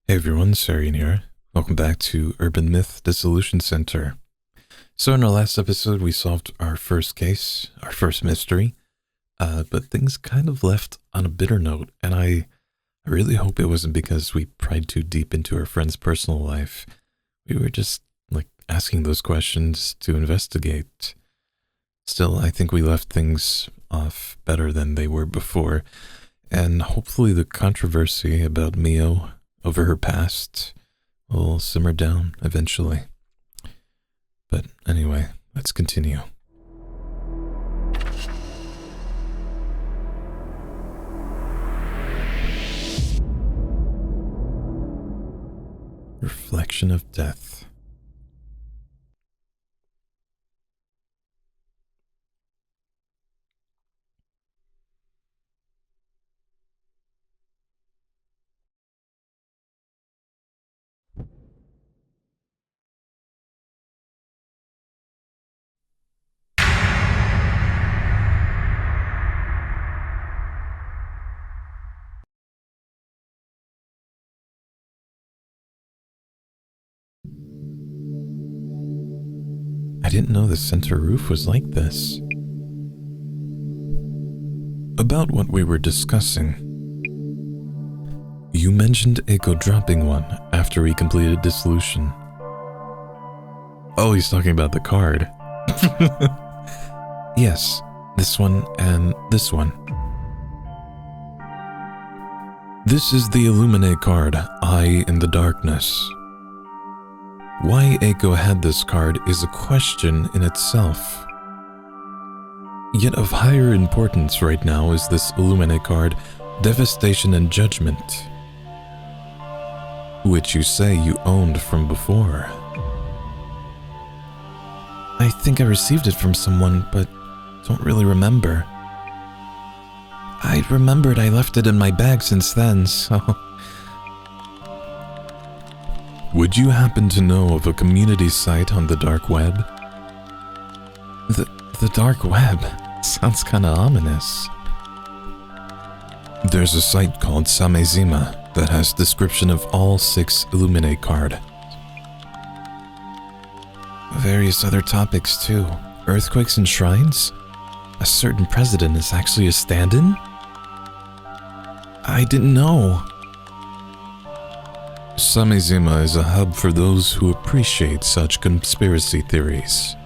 Hey everyone, Serien here. Welcome back to Urban Myth Dissolution Center. So in our last episode, we solved our first case, our first mystery, but things kind of left on a bitter note, and I really hope it wasn't because we pried too deep into our friend's personal life. We were just, asking those questions to investigate. Still, I think we left things off better than they were before, and hopefully the controversy about Mio over her past will simmer down eventually. But anyway, let's continue. Reflection of death. I didn't know the center roof was like this. About what we were discussing. You mentioned Eiko dropping one after he completed dissolution. Oh, he's talking about the card. Yes, this one and this one. This is the Illuminate card, Eye in the Darkness. Why Eiko had this card is a question in itself. Yet of higher importance right now is this Illuminate card, Devastation and Judgment, which you say you owned from before. I think I received it from someone, but don't really remember. I remembered I left it in my bag since then, so... Would you happen to know of a community site on the dark web? The dark web? Sounds kinda ominous. There's a site called Samezima that has description of all 6 Illuminate card. Various other topics too. Earthquakes and shrines? A certain president is actually a stand-in? I didn't know. Samezima is a hub for those who appreciate such conspiracy theories.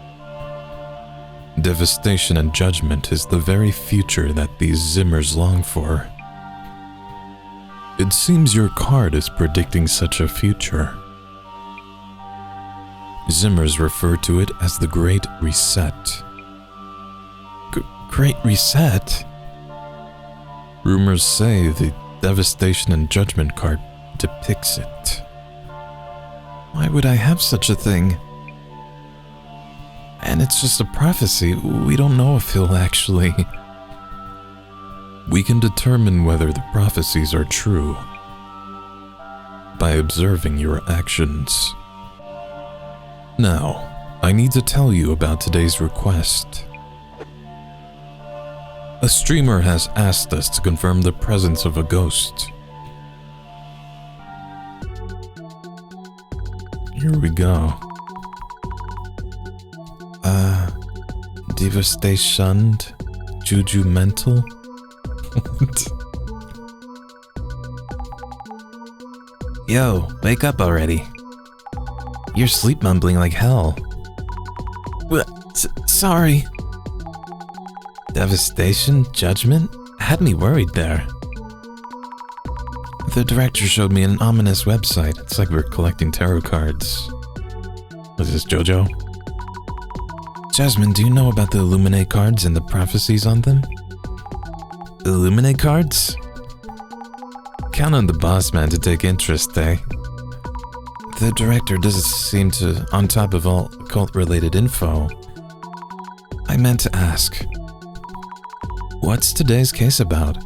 Devastation and Judgment is the very future that these Zimmers long for. It seems your card is predicting such a future. Zimmers refer to it as the Great Reset. Great Reset? Rumors say the Devastation and Judgment card depicts it. Why would I have such a thing? And it's just a prophecy. We don't know if he'll actually... We can determine whether the prophecies are true by observing your actions. Now, I need to tell you about today's request. A streamer has asked us to confirm the presence of a ghost. Here we go. Devastation, Juju Mental? Yo, wake up already. You're sleep mumbling like hell. Sorry. Devastation, Judgment? Had me worried there. The director showed me an ominous website. It's like we're collecting tarot cards. Was this JoJo? Jasmine, do you know about the Illuminate cards and the prophecies on them? Illuminate cards? Count on the boss man to take interest, eh? The director doesn't seem to on top of all occult-related info. I meant to ask, what's today's case about?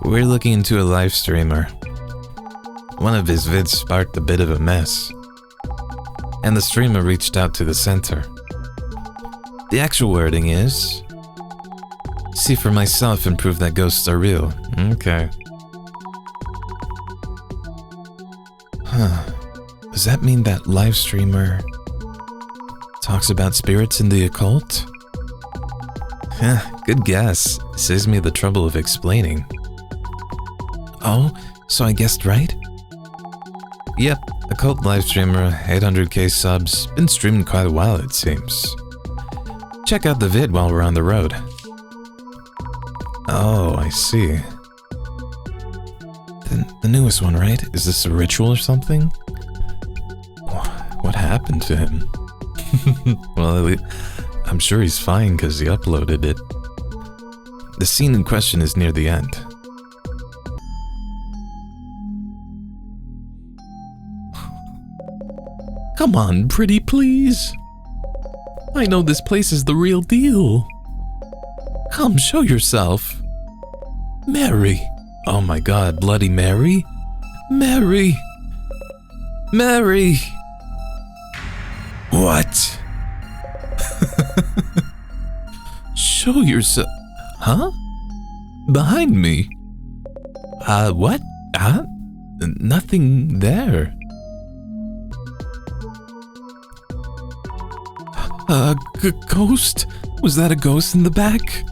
We're looking into a live streamer. One of his vids sparked a bit of a mess, and the streamer reached out to the center. The actual wording is, see for myself and prove that ghosts are real. Okay. Huh. Does that mean that live streamer talks about spirits in the occult? Huh, good guess. Saves me the trouble of explaining. Oh, so I guessed right? Yep, occult live streamer, 800k subs, been streaming quite a while it seems. Check out the vid while we're on the road. Oh, I see. The newest one, right? Is this a ritual or something? What happened to him? Well, I'm sure he's fine because he uploaded it. The scene in question is near the end. Come on, pretty please. I know this place is the real deal. Come, show yourself. Mary. Oh my god, Bloody Mary? Mary! Mary! What? Show yourself. Huh? Behind me? What? Nothing there. Ghost? Was that a ghost in the back?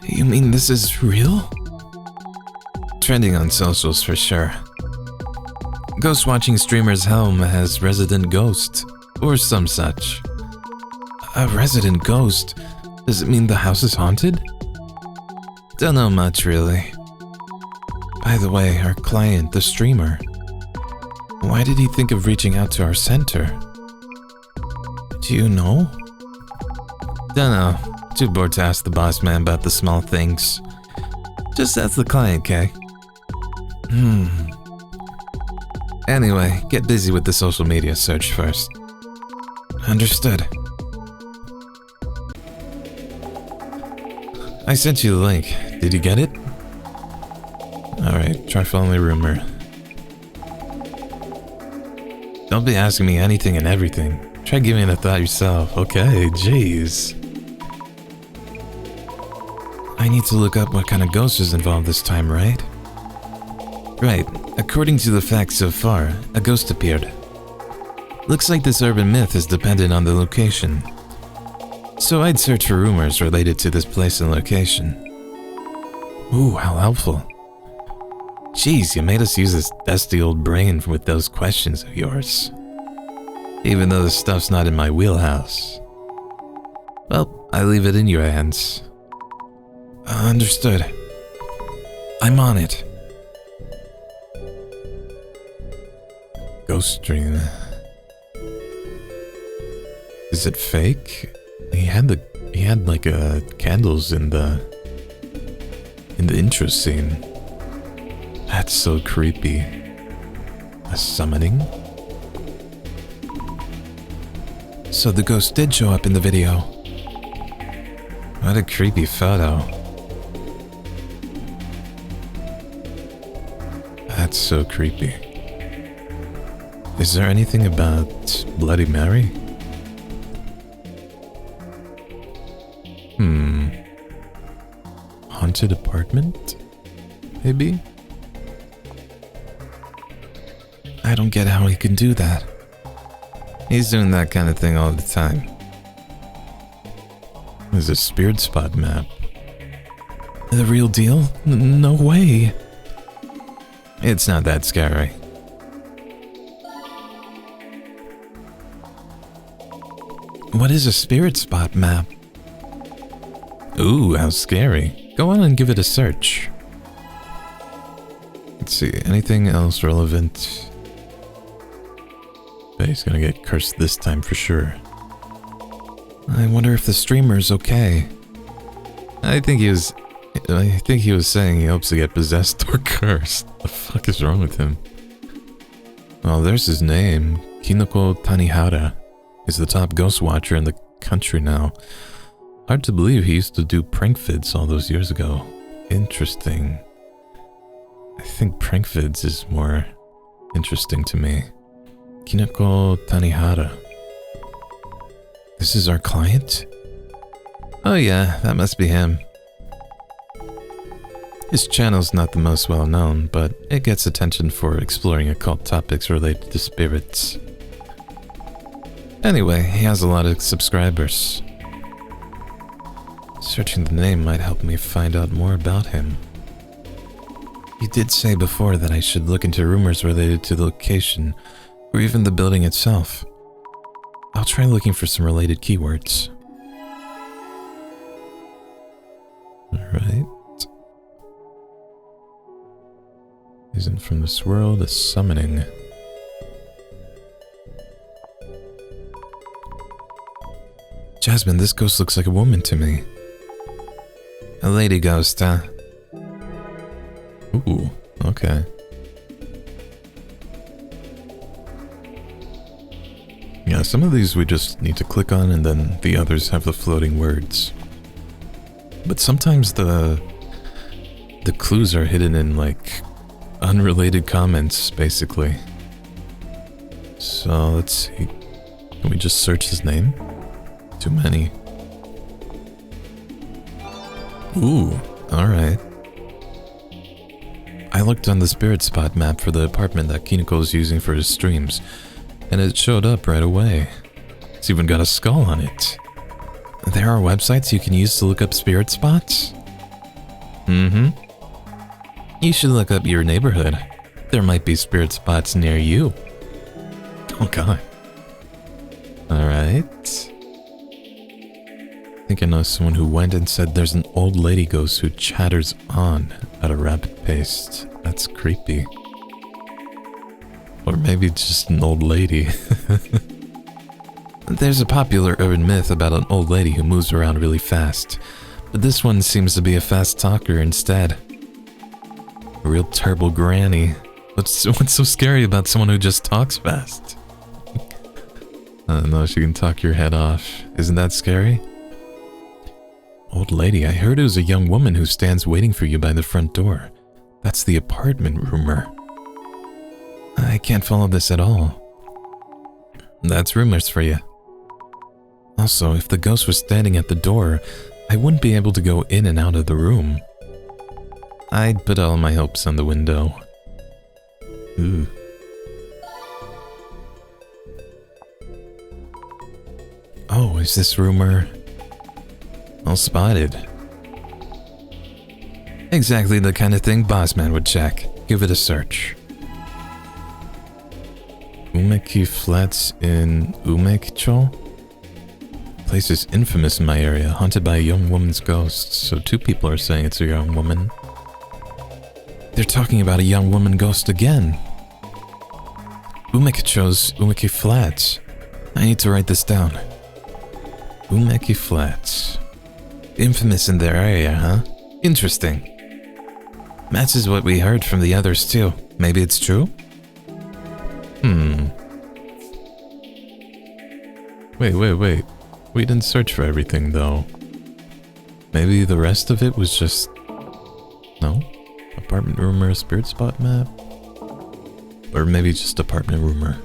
You mean this is real? Trending on socials for sure. Ghost watching streamer's home has resident ghost, or some such. A resident ghost? Does it mean the house is haunted? Don't know much really. By the way, our client, the streamer, why did he think of reaching out to our center? Do you know? Don't know. Too bored to ask the boss man about the small things. Just ask the client, Kay. Anyway, get busy with the social media search first. Understood. I sent you the link. Did you get it? Alright, try following the rumor. Don't be asking me anything and everything. Try giving it a thought yourself. Okay, jeez. I need to look up what kind of ghost is involved this time, right? Right. According to the facts so far, a ghost appeared. Looks like this urban myth is dependent on the location. So I'd search for rumors related to this place and location. Ooh, how helpful. Jeez, you made us use this dusty old brain with those questions of yours. Even though this stuff's not in my wheelhouse. Well, I leave it in your hands. Understood. I'm on it. Ghost stream. Is it fake? He had like candles in the intro scene. That's so creepy. A summoning? So the ghost did show up in the video. What a creepy photo. That's so creepy. Is there anything about Bloody Mary? Haunted apartment? Maybe? I don't get how he can do that. He's doing that kind of thing all the time. There's a spirit spot map. The real deal? No way. It's not that scary. What is a spirit spot map? Ooh, how scary. Go on and give it a search. Let's see, anything else relevant? Bet he's gonna get cursed this time for sure. I wonder if the streamer's okay. I think he was saying he hopes to get possessed or cursed. What the fuck is wrong with him? Well, there's his name. Kinoko Tanihara is the top ghost watcher in the country now. Hard to believe he used to do prank vids all those years ago. Interesting. I think prank vids is more interesting to me. Kinoko Tanihara. This is our client? Oh yeah, that must be him. His channel's not the most well known, but it gets attention for exploring occult topics related to spirits. Anyway, he has a lot of subscribers. Searching the name might help me find out more about him. You did say before that I should look into rumors related to the location, or even the building itself. I'll try looking for some related keywords. Alright. Isn't from this world, a summoning. Jasmine, this ghost looks like a woman to me. A lady ghost, huh? Ooh, okay. Yeah, some of these we just need to click on and then the others have the floating words. But sometimes the clues are hidden in like unrelated comments, basically. So let's see. Can we just search his name? Too many. Ooh, alright. I looked on the spirit spot map for the apartment that Kineko is using for his streams, and it showed up right away. It's even got a skull on it. There are websites you can use to look up spirit spots? Mm-hmm. You should look up your neighborhood. There might be spirit spots near you. Oh god. Alright. I think I know someone who went and said there's an old lady ghost who chatters on at a rapid pace. That's creepy. Or maybe it's just an old lady. There's a popular urban myth about an old lady who moves around really fast, but this one seems to be a fast talker instead. A real turbo granny. What's so scary about someone who just talks fast? I don't know, she can talk your head off. Isn't that scary? Old lady, I heard it was a young woman who stands waiting for you by the front door. That's the apartment rumor. I can't follow this at all. That's rumors for you. Also, if the ghost was standing at the door, I wouldn't be able to go in and out of the room. I'd put all my hopes on the window. Ooh. Oh, is this rumor... all spotted? Exactly the kind of thing Bossman would check. Give it a search. Umeki Flats in Umekicho? Place is infamous in my area, haunted by a young woman's ghost, so 2 people are saying it's a young woman. They're talking about a young woman ghost again. Umekicho's Umeki Flats. I need to write this down. Umeki Flats. Infamous in their area, huh? Interesting. Matches what we heard from the others too. Maybe it's true? Wait. We didn't search for everything, though. Maybe the rest of it was just... no? Apartment rumor, spirit spot map? Or maybe just apartment rumor.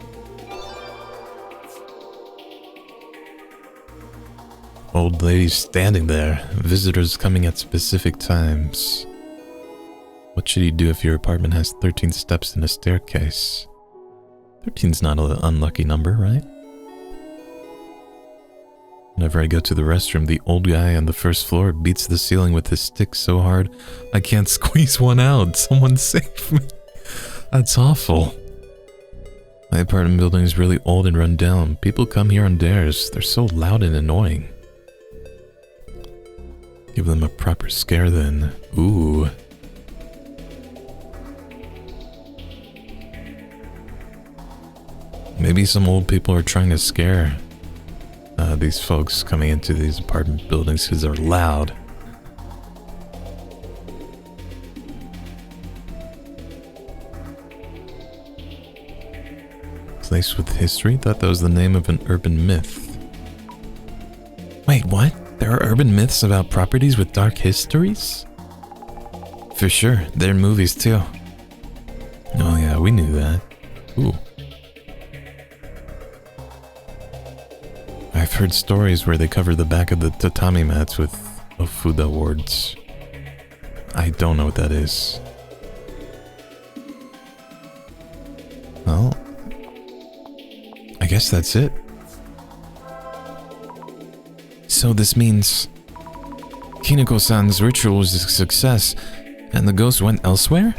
Old lady standing there. Visitors coming at specific times. What should you do if your apartment has 13 steps and a staircase? 13's not an unlucky number, right? Whenever I go to the restroom, the old guy on the first floor beats the ceiling with his stick so hard I can't squeeze one out. Someone save me. That's awful. My apartment building is really old and run down. People come here on dares. They're so loud and annoying. Give them a proper scare then. Ooh. Maybe some old people are trying to scare these folks coming into these apartment buildings because they're loud. Place with history? Thought that was the name of an urban myth. Wait, what? There are urban myths about properties with dark histories? For sure, they're in movies too. Oh yeah, we knew that. Ooh. I've heard stories where they cover the back of the tatami mats with Ofuda wards. I don't know what that is. Well, I guess that's it. So this means Kineko-san's ritual was a success, and the ghost went elsewhere?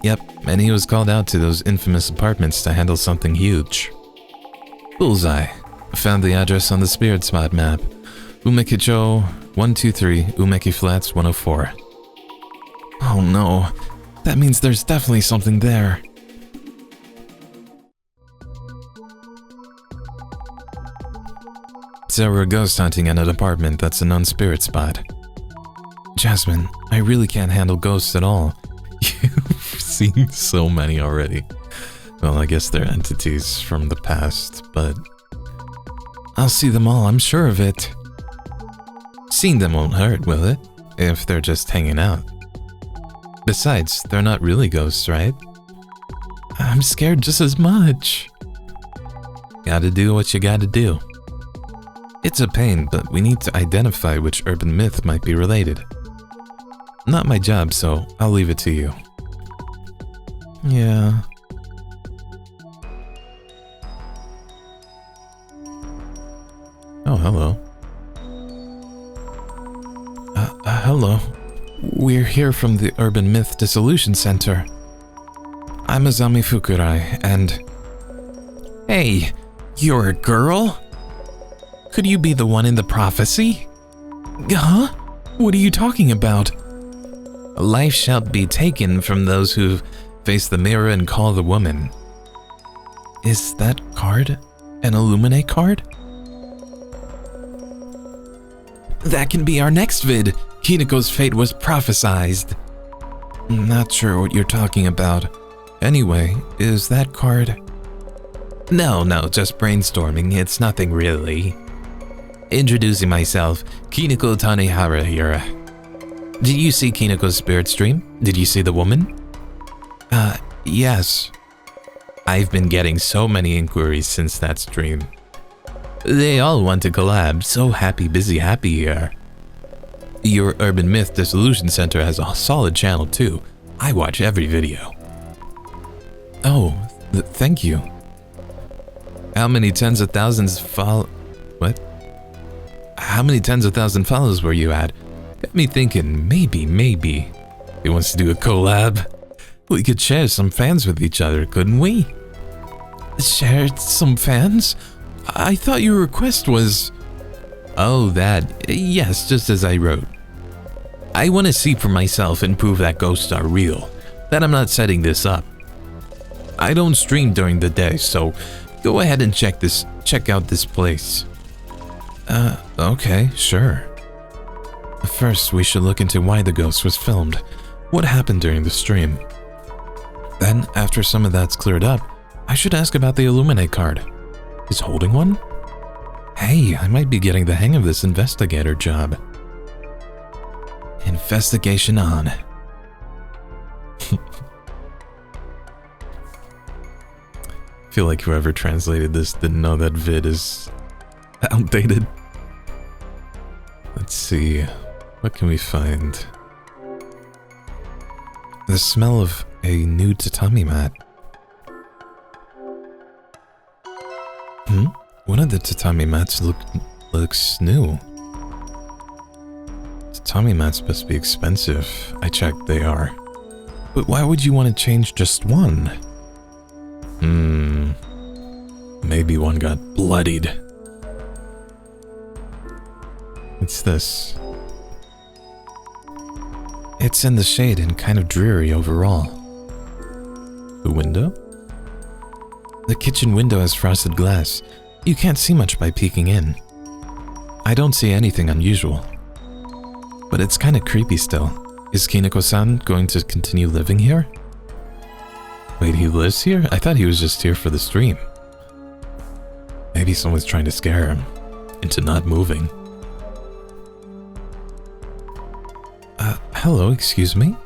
Yep, and he was called out to those infamous apartments to handle something huge. Bullseye. Found the address on the spirit spot map. Umekicho 123, Umeki Flats 104. Oh no, that means there's definitely something there. So we're ghost hunting at an apartment that's a non-spirit spot. Jasmine, I really can't handle ghosts at all. You've seen so many already. Well, I guess they're entities from the past, but I'll see them all, I'm sure of it. Seeing them won't hurt, will it? If they're just hanging out. Besides, they're not really ghosts, right? I'm scared just as much. Gotta do what you gotta do. It's a pain, but we need to identify which urban myth might be related. Not my job, so I'll leave it to you. Yeah. Oh, hello. Hello. We're here from the Urban Myth Dissolution Center. I'm Azami Fukurai, and... Hey, you're a girl? Could you be the one in the prophecy? Huh? What are you talking about? Life shall be taken from those who face the mirror and call the woman. Is that card an Illuminate card? That can be our next vid. Kineko's fate was prophesized. Not sure what you're talking about. Anyway, is that card... No, just brainstorming. It's nothing really. Introducing myself, Kineko Tanehara here. Did you see Kineko's spirit stream? Did you see the woman? Yes. I've been getting so many inquiries since that stream. They all want to collab, so happy here. Your Urban Myth Dissolution Center has a solid channel too. I watch every video. Oh, thank you. How many tens of thousands What? How many tens of thousand follows were you at? Got me thinking, maybe. He wants to do a collab. We could share some fans with each other, couldn't we? Share some fans? I thought your request was... Oh, that. Yes, just as I wrote. I want to see for myself and prove that ghosts are real. That I'm not setting this up. I don't stream during the day, so go ahead and check out this place. Okay, sure. First, we should look into why the ghost was filmed. What happened during the stream? Then, after some of that's cleared up, I should ask about the Illuminate card. Is holding one? Hey, I might be getting the hang of this investigator job. Investigation on. Feel like whoever translated this didn't know that vid is outdated. Let's see, what can we find? The smell of a new tatami mat. One of the tatami mats looks new. Tatami mats must be expensive. I checked, they are. But why would you want to change just one? Maybe one got bloodied. What's this? It's in the shade and kind of dreary overall. The window? The kitchen window has frosted glass. You can't see much by peeking in. I don't see anything unusual. But it's kind of creepy still. Is Kineko-san going to continue living here? Wait, he lives here? I thought he was just here for the stream. Maybe someone's trying to scare him into not moving. Hello, excuse me?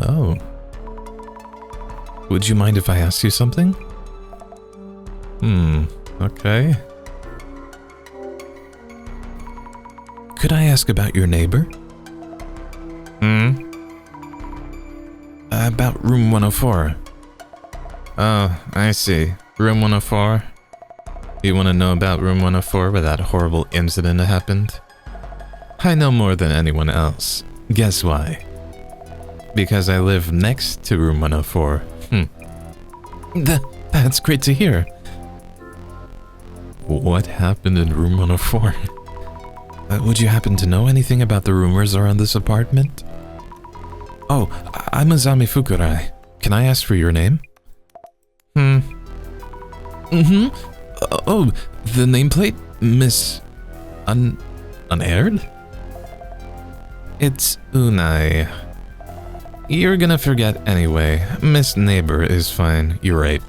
Oh. Would you mind if I asked you something? Okay. Could I ask about your neighbor? About room 104. Oh, I see. Room 104? You want to know about room 104 where that horrible incident happened? I know more than anyone else. Guess why? Because I live next to room 104. That's great to hear. What happened in room 104? Would you happen to know anything about the rumors around this apartment? Oh, I'm Azami Fukurai. Can I ask for your name? Oh, the nameplate? Miss... unaired? It's Unai. You're gonna forget anyway. Miss Neighbor is fine. You're right.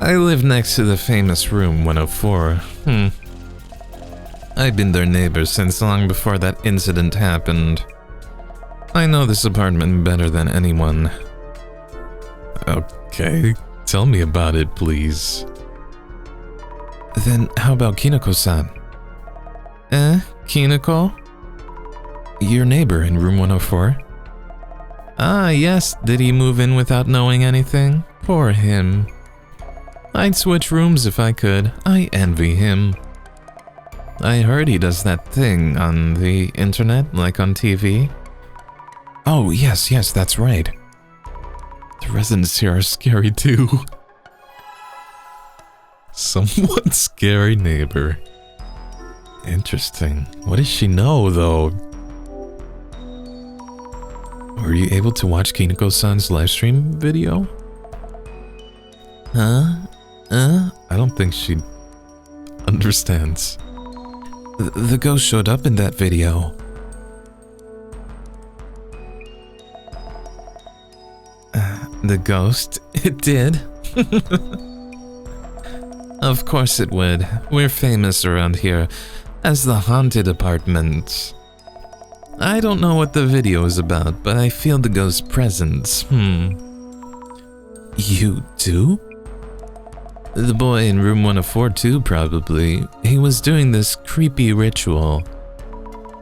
I live next to the famous room 104. I've been their neighbor since long before that incident happened. I know this apartment better than anyone. Okay, tell me about it, please. Then how about Kinoko-san? Kinoko? Your neighbor in room 104? Ah, yes, did he move in without knowing anything? Poor him. I'd switch rooms if I could. I envy him. I heard he does that thing on the internet, like on TV. Oh, yes, that's right. The residents here are scary too. Somewhat scary neighbor. Interesting. What does she know, though? Were you able to watch Kinoko-san's livestream video? I don't think she understands. The ghost showed up in that video. The ghost? It did? Of course it would. We're famous around here as the haunted apartment. I don't know what the video is about, but I feel the ghost's presence. You do? The boy in room 104 too, probably. He was doing this creepy ritual.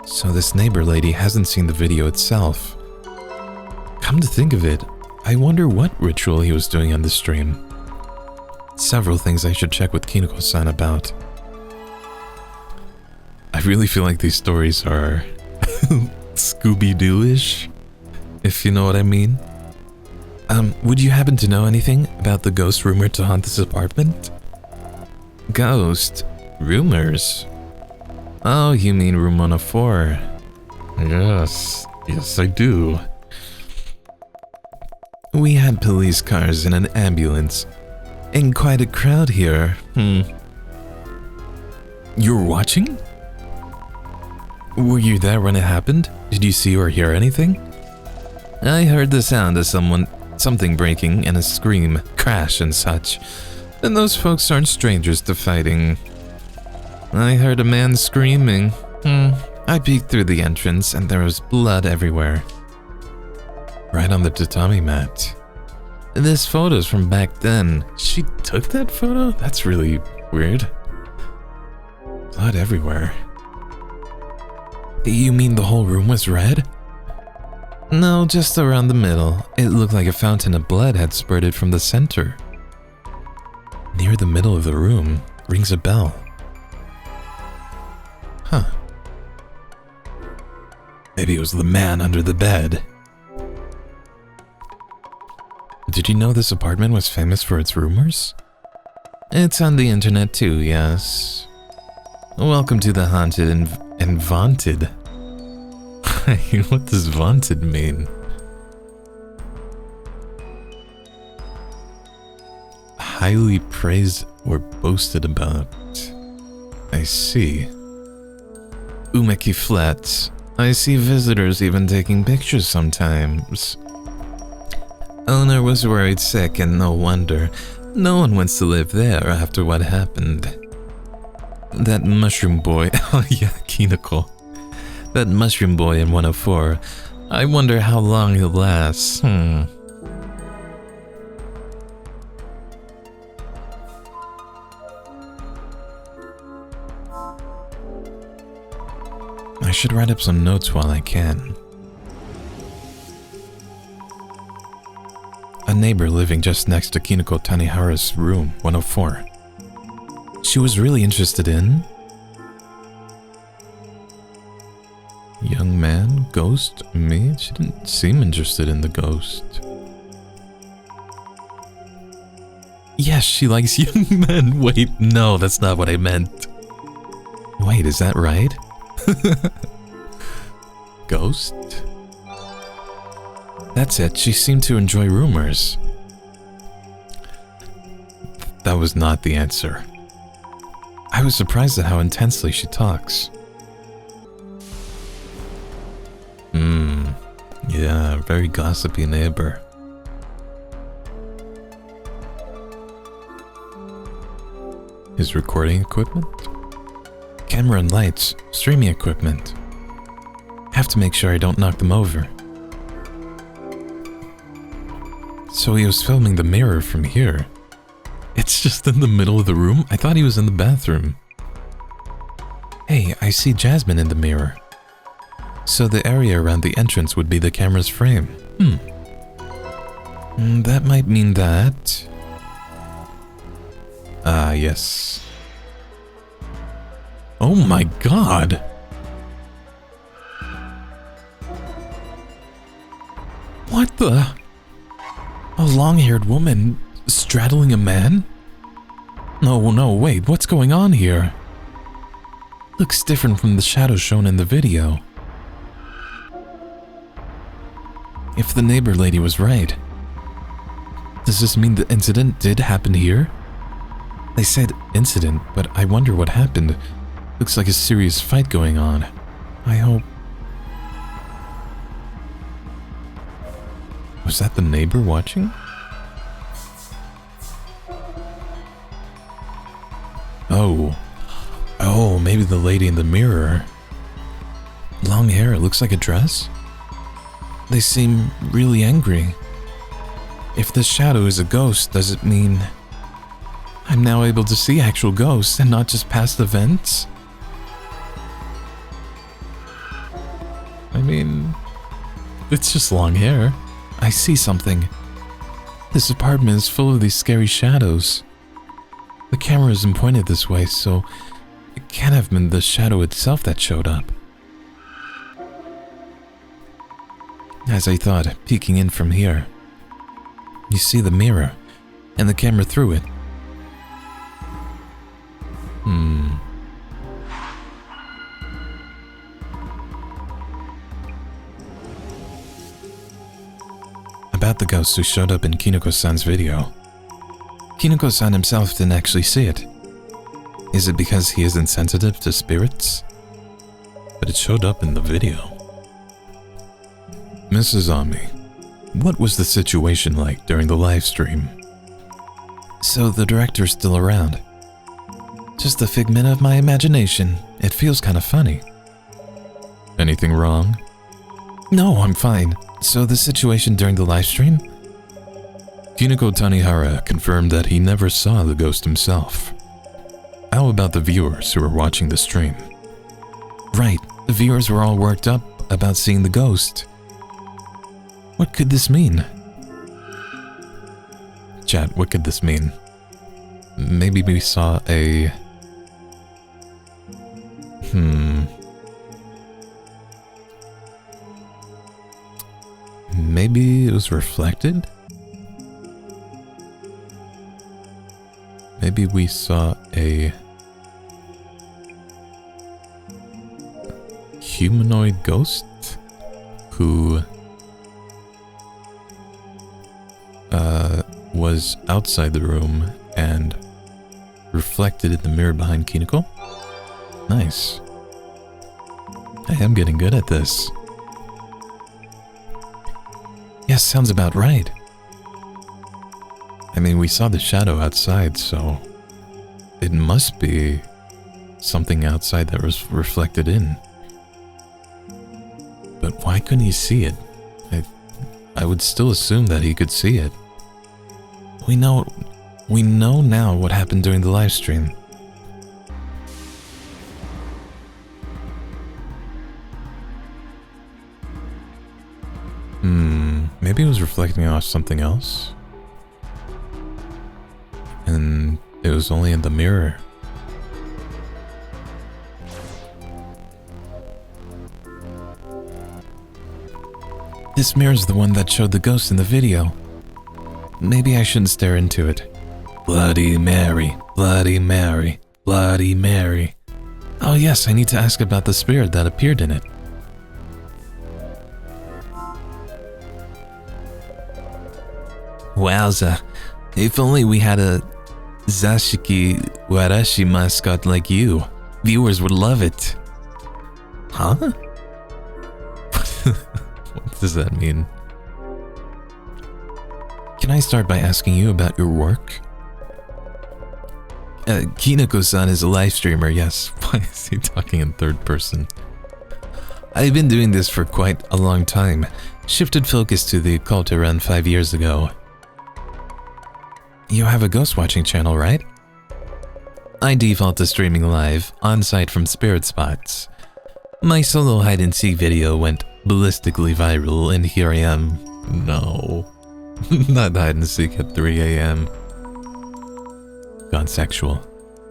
So this neighbor lady hasn't seen the video itself. Come to think of it, I wonder what ritual he was doing on the stream. Several things I should check with Kinoko-san about. I really feel like these stories are Scooby-Doo-ish, if you know what I mean. Would you happen to know anything about the ghost rumored to haunt this apartment? Ghost? Rumors? Oh, you mean room 104. Yes, I do. We had police cars and an ambulance, and quite a crowd here. You were watching? Were you there when it happened? Did you see or hear anything? I heard the sound of something breaking and a scream, crash and such. And those folks aren't strangers to fighting. I heard a man screaming. I peeked through the entrance and there was blood everywhere. Right on the tatami mat. This photo's from back then. She took that photo? That's really weird. Blood everywhere. You mean the whole room was red? No, just around the middle. It looked like a fountain of blood had spurted from the center. Near the middle of the room rings a bell. Huh. Maybe it was the man under the bed. Did you know this apartment was famous for its rumors? It's on the internet too, yes. Welcome to the haunted and vaunted. What does vaunted mean? Highly praised or boasted about. I see. Umeki Flats. I see visitors even taking pictures sometimes. Owner was worried sick and no wonder. No one wants to live there after what happened. That mushroom boy, oh yeah, Kinoko. That mushroom boy in 104. I wonder how long he'll last. should write up some notes while I can. A neighbor living just next to Kinoko Tanihara's room, 104. She was really interested in... Young man, ghost, me? She didn't seem interested in the ghost. Yes, she likes young men. Wait, no, that's not what I meant. Wait, is that right? Ghost? That's it, she seemed to enjoy rumors. That was not the answer. I was surprised at how intensely she talks. Yeah, very gossipy neighbor. His recording equipment? Camera and lights, streaming equipment. Have to make sure I don't knock them over. So he was filming the mirror from here. It's just in the middle of the room? I thought he was in the bathroom. Hey, I see Jasmine in the mirror. So the area around the entrance would be the camera's frame. That might mean that... Ah, yes. Oh my god! What the? A long-haired woman straddling a man? No, wait, what's going on here? Looks different from the shadows shown in the video. If the neighbor lady was right, does this mean the incident did happen here? They said incident, but I wonder what happened. Looks like a serious fight going on. I hope... Was that the neighbor watching? Oh, maybe the lady in the mirror. Long hair, it looks like a dress? They seem really angry. If the shadow is a ghost, does it mean I'm now able to see actual ghosts and not just past events? I mean, it's just long hair. I see something. This apartment is full of these scary shadows. The camera isn't pointed this way, so it can't have been the shadow itself that showed up. As I thought, peeking in from here, you see the mirror and the camera through it. About the ghost who showed up in Kinoko-san's video. Kinoko-san himself didn't actually see it. Is it because he is insensitive to spirits? But it showed up in the video. Mrs. Ami, what was the situation like during the live stream? So the director's still around. Just a figment of my imagination. It feels kind of funny. Anything wrong? No, I'm fine. So the situation during the live stream? Kinoko Tanihara confirmed that he never saw the ghost himself. How about the viewers who were watching the stream? Right, the viewers were all worked up about seeing the ghost. What could this mean? Chat, what could this mean? Maybe we saw a... Maybe it was reflected? Maybe we saw a humanoid ghost who was outside the room and reflected in the mirror behind Kinoko? Nice. I am getting good at this. Yes, sounds about right. I mean, we saw the shadow outside, so it must be something outside that was reflected in. But why couldn't he see it? I would still assume that he could see it. We know now what happened during the live stream. maybe it was reflecting off something else. And it was only in the mirror. This mirror's the one that showed the ghost in the video. Maybe I shouldn't stare into it. Bloody Mary, Bloody Mary, Bloody Mary. Oh yes, I need to ask about the spirit that appeared in it. Wowza, if only we had a Zashiki Warashi mascot like you. Viewers would love it. Huh? What does that mean? Can I start by asking you about your work? Kinako-san is a live streamer, yes. Why is he talking in third person? I've been doing this for quite a long time. Shifted focus to the occult around 5 years ago. You have a ghost watching channel, right? I default to streaming live, on-site from spirit spots. My solo hide-and-seek video went ballistically viral, and here I am. No. Not hide-and-seek at 3 a.m. Gone sexual.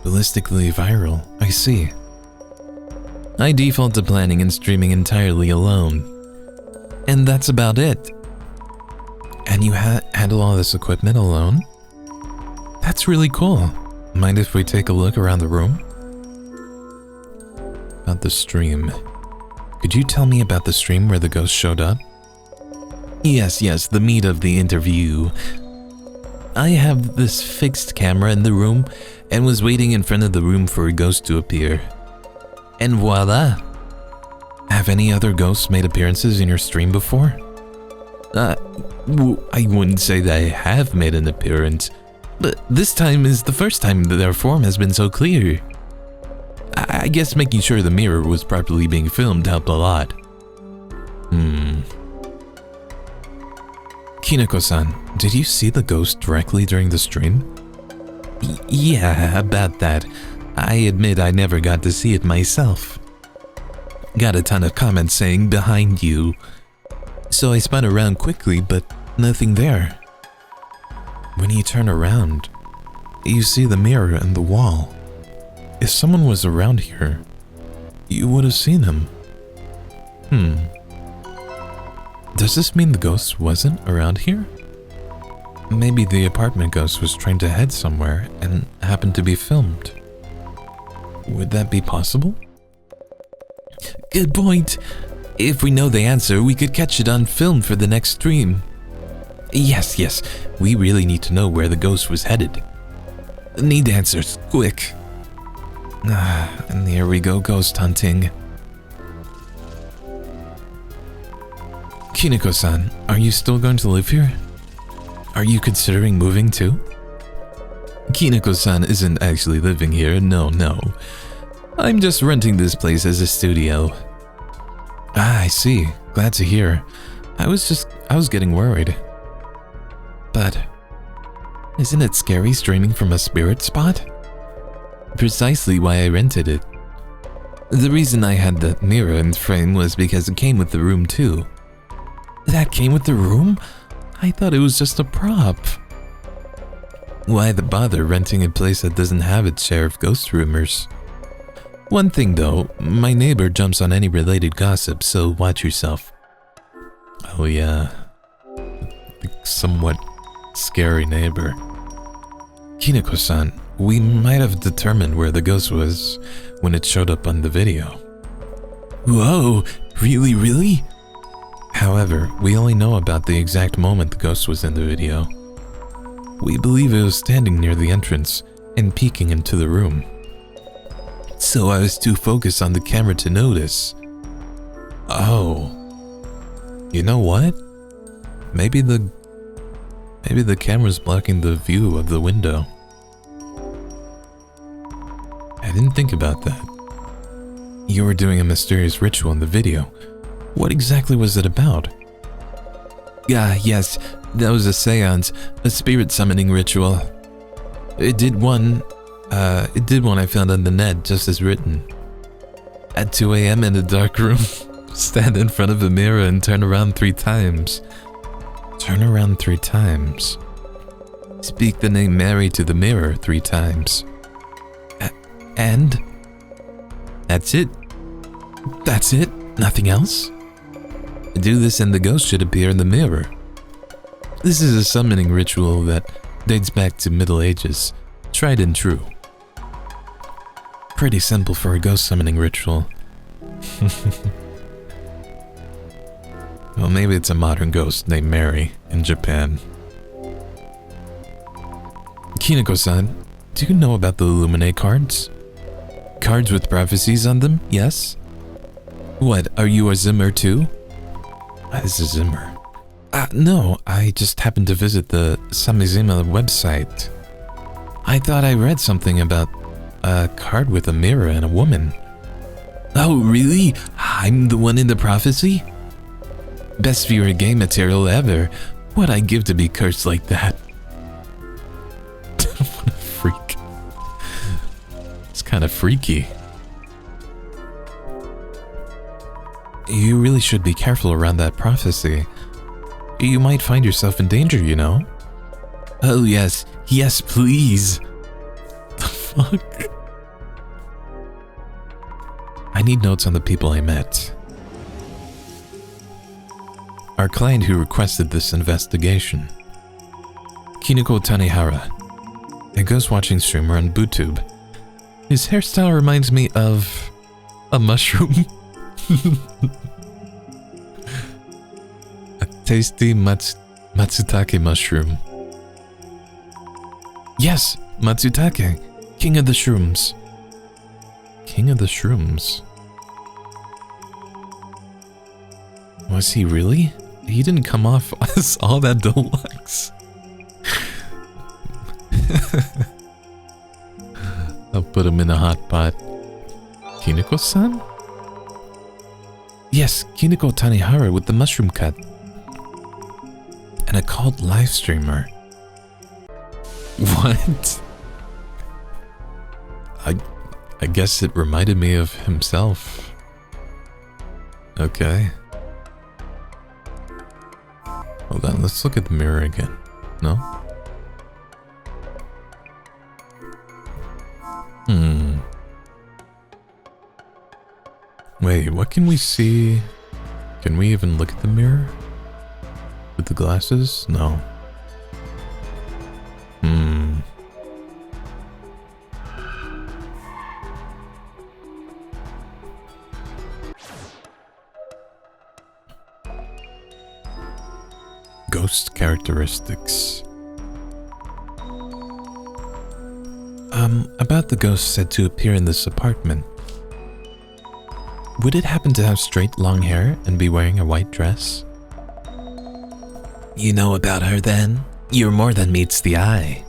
Ballistically viral, I see. I default to planning and streaming entirely alone. And that's about it. And you handle all this equipment alone? That's really cool. Mind if we take a look around the room? About the stream. Could you tell me about the stream where the ghost showed up? Yes, the meat of the interview. I have this fixed camera in the room and was waiting in front of the room for a ghost to appear. And voila! Have any other ghosts made appearances in your stream before? I wouldn't say that I have made an appearance, but this time is the first time that their form has been so clear. I guess making sure the mirror was properly being filmed helped a lot. Kinako-san, did you see the ghost directly during the stream? Yeah, about that. I admit I never got to see it myself. Got a ton of comments saying behind you. So I spun around quickly, but nothing there. When you turn around, you see the mirror and the wall. If someone was around here, you would have seen him. Does this mean the ghost wasn't around here? Maybe the apartment ghost was trying to head somewhere and happened to be filmed. Would that be possible? Good point. If we know the answer, we could catch it on film for the next stream. Yes, we really need to know where the ghost was headed. Need answers, quick. And here we go ghost hunting. Kinako-san, are you still going to live here? Are you considering moving too? Kinako-san isn't actually living here, no. I'm just renting this place as a studio. I see. Glad to hear. I was getting worried. But isn't it scary streaming from a spirit spot? Precisely why I rented it. The reason I had the mirror in frame was because it came with the room too. That came with the room? I thought it was just a prop. Why the bother renting a place that doesn't have its share of ghost rumors? One thing though, my neighbor jumps on any related gossip, so watch yourself. Oh yeah, the somewhat scary neighbor. Kinako-san, we might have determined where the ghost was when it showed up on the video. Whoa, really? However, we only know about the exact moment the ghost was in the video. We believe it was standing near the entrance and peeking into the room. So I was too focused on the camera to notice. Oh. You know what? Maybe the camera's blocking the view of the window. I didn't think about that. You were doing a mysterious ritual in the video. What exactly was it about? Yes, that was a seance, a spirit summoning ritual. It did one I found on the net, just as written. At 2 a.m. in a dark room, stand in front of a mirror and turn around 3 times. Turn around 3 times. Speak the name Mary to the mirror 3 times. And? That's it? That's it? Nothing else? Do this and the ghost should appear in the mirror. This is a summoning ritual that dates back to Middle Ages, tried and true. Pretty simple for a ghost summoning ritual. Well, maybe it's a modern ghost named Mary in Japan. Kineko-san, do you know about the Illuminate cards? Cards with prophecies on them, yes? What, are you a Zimmer too? This is Zimmer. No, I just happened to visit the Samizima website. I thought I read something about a card with a mirror and a woman. Oh, really? I'm the one in the prophecy? Best viewer game material ever. What'd I give to be cursed like that? What a freak. It's kind of freaky. You really should be careful around that prophecy. You might find yourself in danger, you know? Oh yes, yes please. The fuck? I need notes on the people I met. Our client who requested this investigation. Kineko Tanehara, a ghost watching streamer on BooTube. His hairstyle reminds me of a mushroom. A tasty Matsutake mushroom. Yes, Matsutake, king of the shrooms. King of the shrooms. Was he really? He didn't come off as all that deluxe. I'll put him in a hot pot. Kineko-san? Yes, Kineko Tanehara with the mushroom cut. And a cult live streamer. What? I guess it reminded me of himself. Okay. Hold on, let's look at the mirror again. No? Wait, what can we see? Can we even look at the mirror? With the glasses? No. Ghost characteristics. About the ghost said to appear in this apartment. Would it happen to have straight long hair and be wearing a white dress? You know about her then? You're more than meets the eye.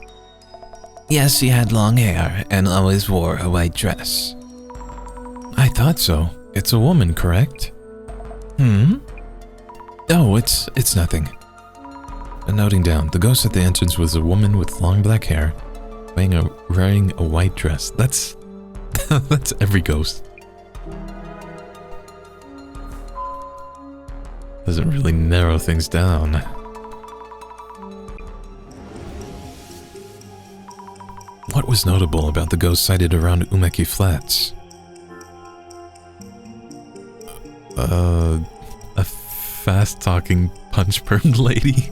Yes, she had long hair and always wore a white dress. I thought so. It's a woman, correct? Oh, it's nothing. Noting down, the ghost at the entrance was a woman with long black hair, wearing a white dress. That's that's every ghost. Doesn't really narrow things down. What was notable about the ghost sighted around Umeki Flats? A fast-talking punch-burned lady.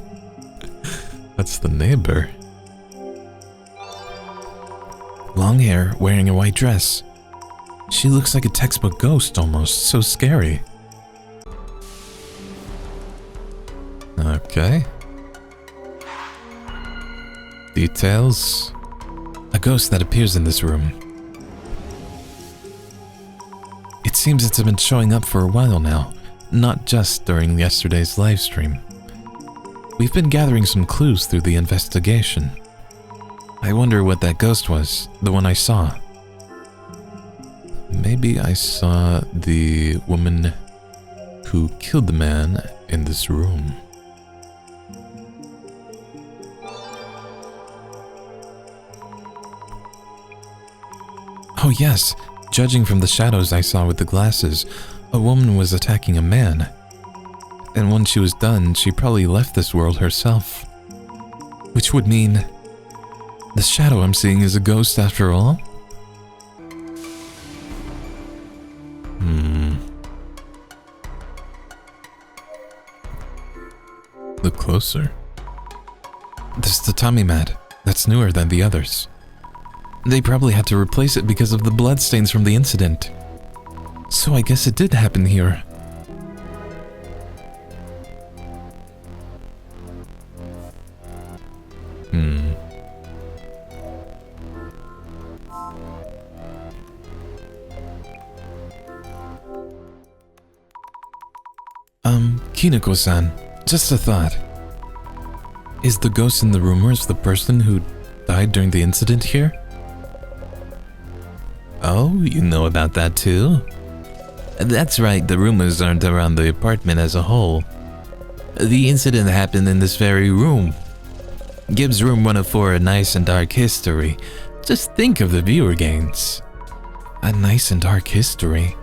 That's the neighbor. Long hair, wearing a white dress. She looks like a textbook ghost almost, so scary. Okay. Details. A ghost that appears in this room. It seems it's been showing up for a while now, not just during yesterday's live stream. We've been gathering some clues through the investigation. I wonder what that ghost was, the one I saw. Maybe I saw the woman who killed the man in this room. Oh yes, judging from the shadows I saw with the glasses, a woman was attacking a man. And when she was done, she probably left this world herself. Which would mean the shadow I'm seeing is a ghost after all? Look closer. This tatami mat. That's newer than the others. They probably had to replace it because of the bloodstains from the incident. So I guess it did happen here. Kineko-san, just a thought. Is the ghost in the rumors the person who died during the incident here? Oh, you know about that too? That's right, the rumors aren't around the apartment as a whole. The incident happened in this very room. Gives room 104 a nice and dark history. Just think of the viewer gains. A nice and dark history.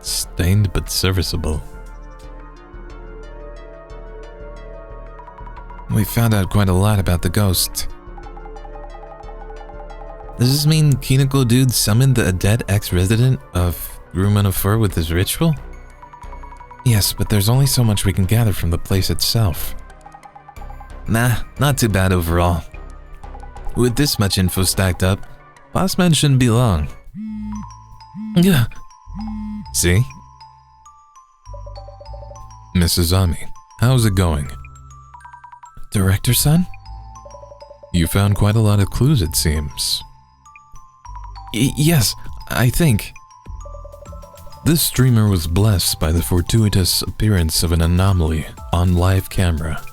Stained but serviceable. We found out quite a lot about the ghost. Does this mean Kineko Dude summoned a dead ex-resident of Room 104 with his ritual? Yes, but there's only so much we can gather from the place itself. Nah, not too bad overall. With this much info stacked up, Bossman shouldn't be long. Yeah. See? Mrs. Ami, how's it going? Director-san? You found quite a lot of clues, it seems. Yes, I think. This streamer was blessed by the fortuitous appearance of an anomaly on live camera.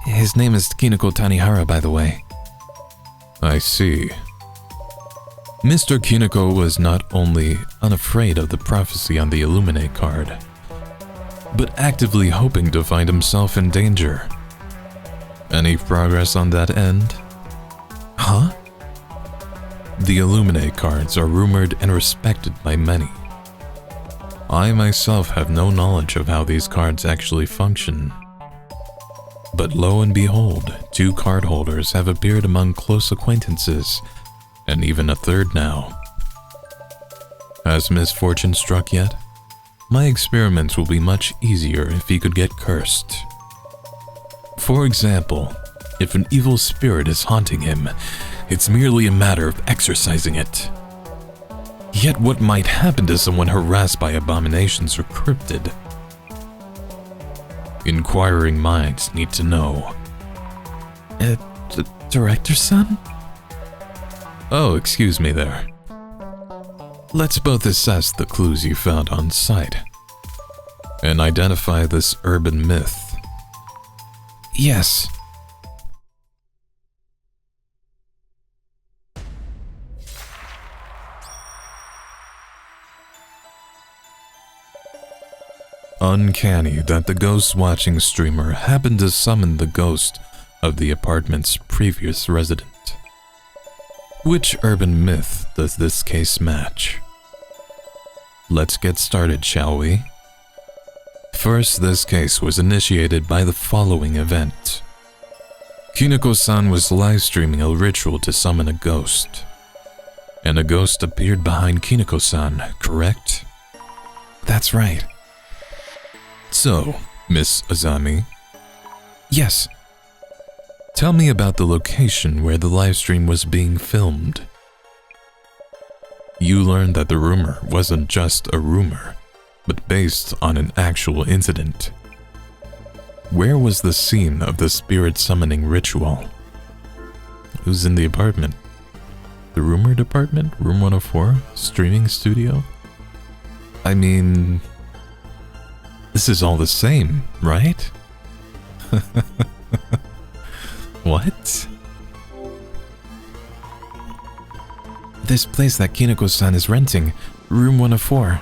His name is Kineko Tanihara, by the way. I see. Mr. Kineko was not only unafraid of the prophecy on the Illuminate card, but actively hoping to find himself in danger. Any progress on that end? Huh? The Illuminate cards are rumored and respected by many. I myself have no knowledge of how these cards actually function. But lo and behold, 2 card holders have appeared among close acquaintances, and even a third now. Has misfortune struck yet? My experiments will be much easier if he could get cursed. For example, if an evil spirit is haunting him, it's merely a matter of exorcising it. Yet what might happen to someone harassed by abominations or cryptid? Inquiring minds need to know. Director-san? Oh, excuse me there. Let's both assess the clues you found on site and identify this urban myth. Yes. Uncanny that the ghost-watching streamer happened to summon the ghost of the apartment's previous resident. Which urban myth does this case match? Let's get started, shall we? First, this case was initiated by the following event. Kineko-san was live-streaming a ritual to summon a ghost. And a ghost appeared behind Kineko-san, correct? That's right. So, Miss Azami? Yes. Tell me about the location where the livestream was being filmed. You learned that the rumor wasn't just a rumor, but based on an actual incident. Where was the scene of the spirit summoning ritual? Who's in the apartment? The rumor department? Room 104? Streaming studio? I mean, this is all the same, right? What? This place that Kineko-san is renting, Room 104.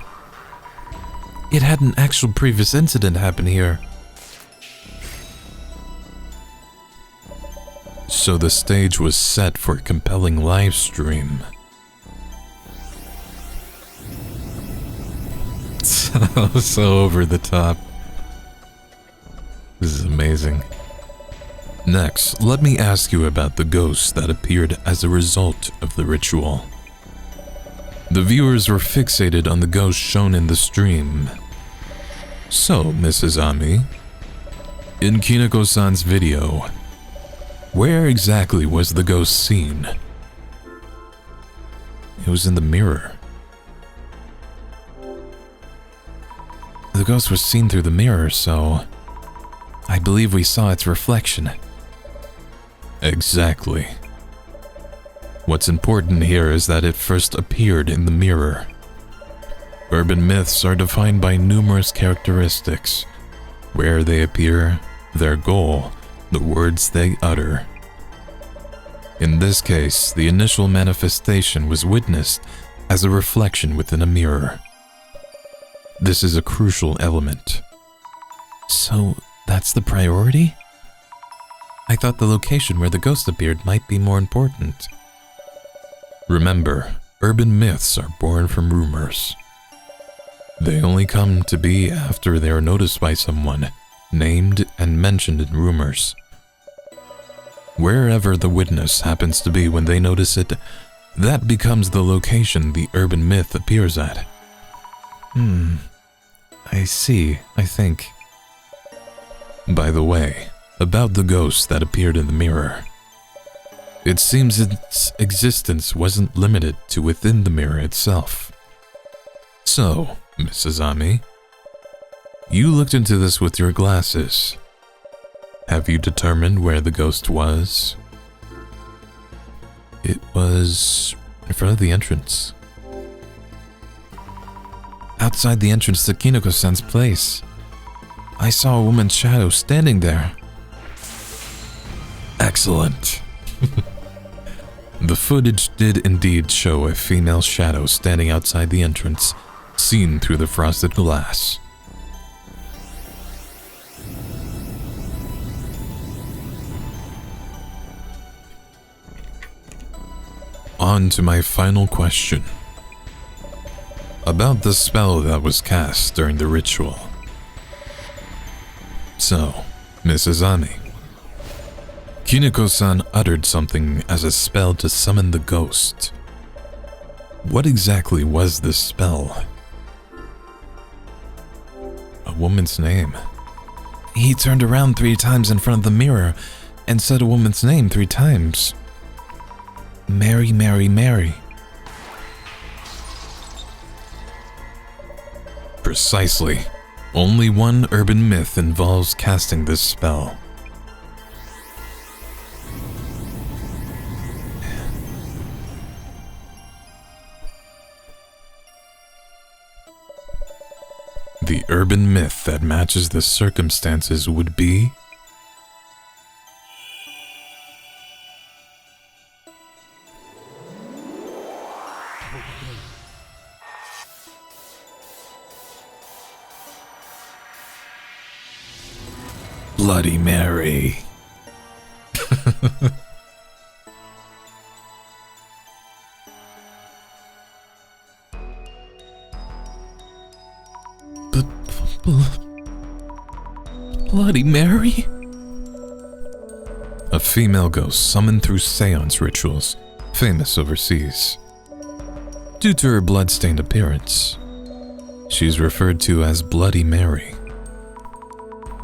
It had an actual previous incident happen here. So the stage was set for a compelling live stream. So over the top. This is amazing. Next, let me ask you about the ghost that appeared as a result of the ritual. The viewers were fixated on the ghost shown in the stream. So, Mrs. Ami, in Kineko-san's video, where exactly was the ghost seen? It was in the mirror. The ghost was seen through the mirror, so I believe we saw its reflection. Exactly. What's important here is that it first appeared in the mirror. Urban myths are defined by numerous characteristics: where they appear, their goal, the words they utter. In this case, the initial manifestation was witnessed as a reflection within a mirror. This is a crucial element. So, that's the priority? I thought the location where the ghost appeared might be more important. Remember, urban myths are born from rumors. They only come to be after they are noticed by someone, named and mentioned in rumors. Wherever the witness happens to be when they notice it, that becomes the location the urban myth appears at. I see, I think. By the way, about the ghost that appeared in the mirror. It seems its existence wasn't limited to within the mirror itself. So, Mrs. Ami, you looked into this with your glasses. Have you determined where the ghost was? It was in front of the entrance. Outside the entrance to Kineko-san's place. I saw a woman's shadow standing there. Excellent. The footage did indeed show a female shadow standing outside the entrance, seen through the frosted glass. On to my final question. About the spell that was cast during the ritual. So, Mrs. Ami, Kineko-san uttered something as a spell to summon the ghost. What exactly was this spell? A woman's name. He turned around 3 times in front of the mirror and said a woman's name 3 times. Mary, Mary, Mary. Precisely. Only one urban myth involves casting this spell. The urban myth that matches the circumstances would be Bloody Mary. Bloody Mary? A female ghost summoned through seance rituals, famous overseas. Due to her blood-stained appearance, she's referred to as Bloody Mary.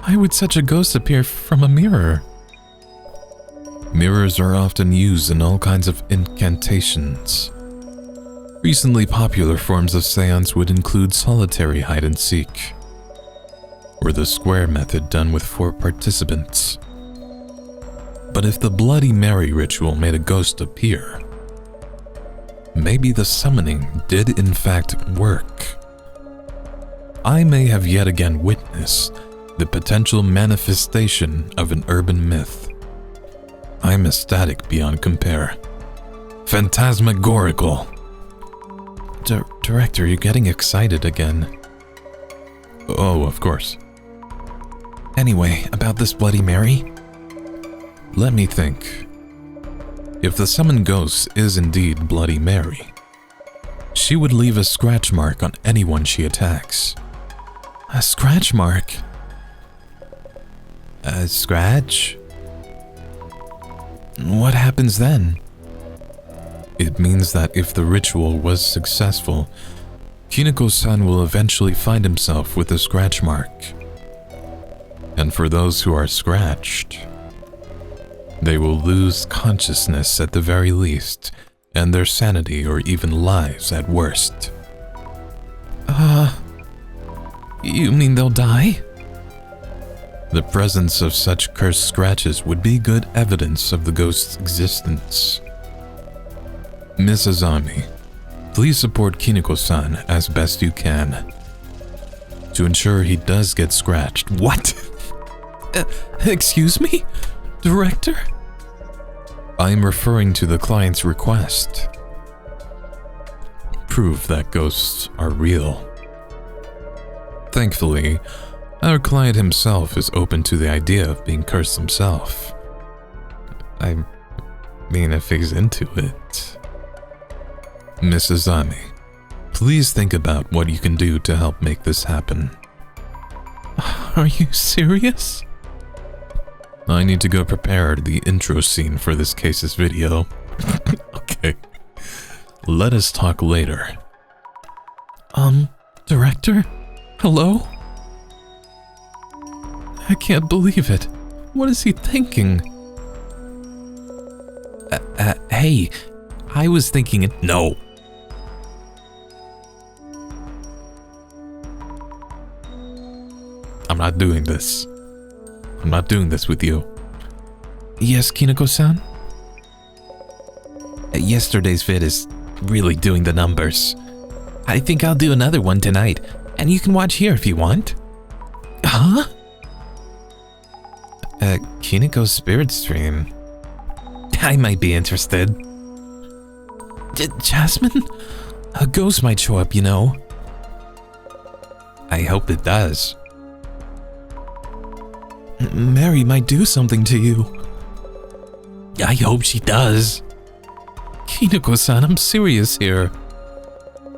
Why would such a ghost appear from a mirror? Mirrors are often used in all kinds of incantations. Recently popular forms of seance would include solitary hide-and-seek, or the square method done with 4 participants. But if the Bloody Mary ritual made a ghost appear, maybe the summoning did in fact work. I may have yet again witnessed the potential manifestation of an urban myth. I'm ecstatic beyond compare. Phantasmagorical. Director, you're getting excited again. Oh, of course. Anyway, about this Bloody Mary? Let me think. If the summoned ghost is indeed Bloody Mary, she would leave a scratch mark on anyone she attacks. A scratch mark. A scratch? What happens then? It means that if the ritual was successful, Kiniko-san will eventually find himself with a scratch mark. And for those who are scratched, they will lose consciousness at the very least, and their sanity or even lives at worst. You mean they'll die? The presence of such cursed scratches would be good evidence of the ghost's existence. Miss Azami, please support Kiniko-san as best you can to ensure he does get scratched. What? Excuse me? Director? I am referring to the client's request. Prove that ghosts are real. Thankfully, our client himself is open to the idea of being cursed himself. I mean, if he's into it. Miss Azami, please think about what you can do to help make this happen. Are you serious? I need to go prepare the intro scene for this case's video. Okay. Let us talk later. Director? Hello? I can't believe it. What is he thinking? Hey, I was thinking it. No. I'm not doing this. I'm not doing this with you. Yes, Kiniko-san? Yesterday's vid is really doing the numbers. I think I'll do another one tonight, and you can watch here if you want. Huh? Kiniko's spirit stream. I might be interested. Jasmine? A ghost might show up, you know. I hope it does. Mary might do something to you. I hope she does. Kiniko-san, I'm serious here.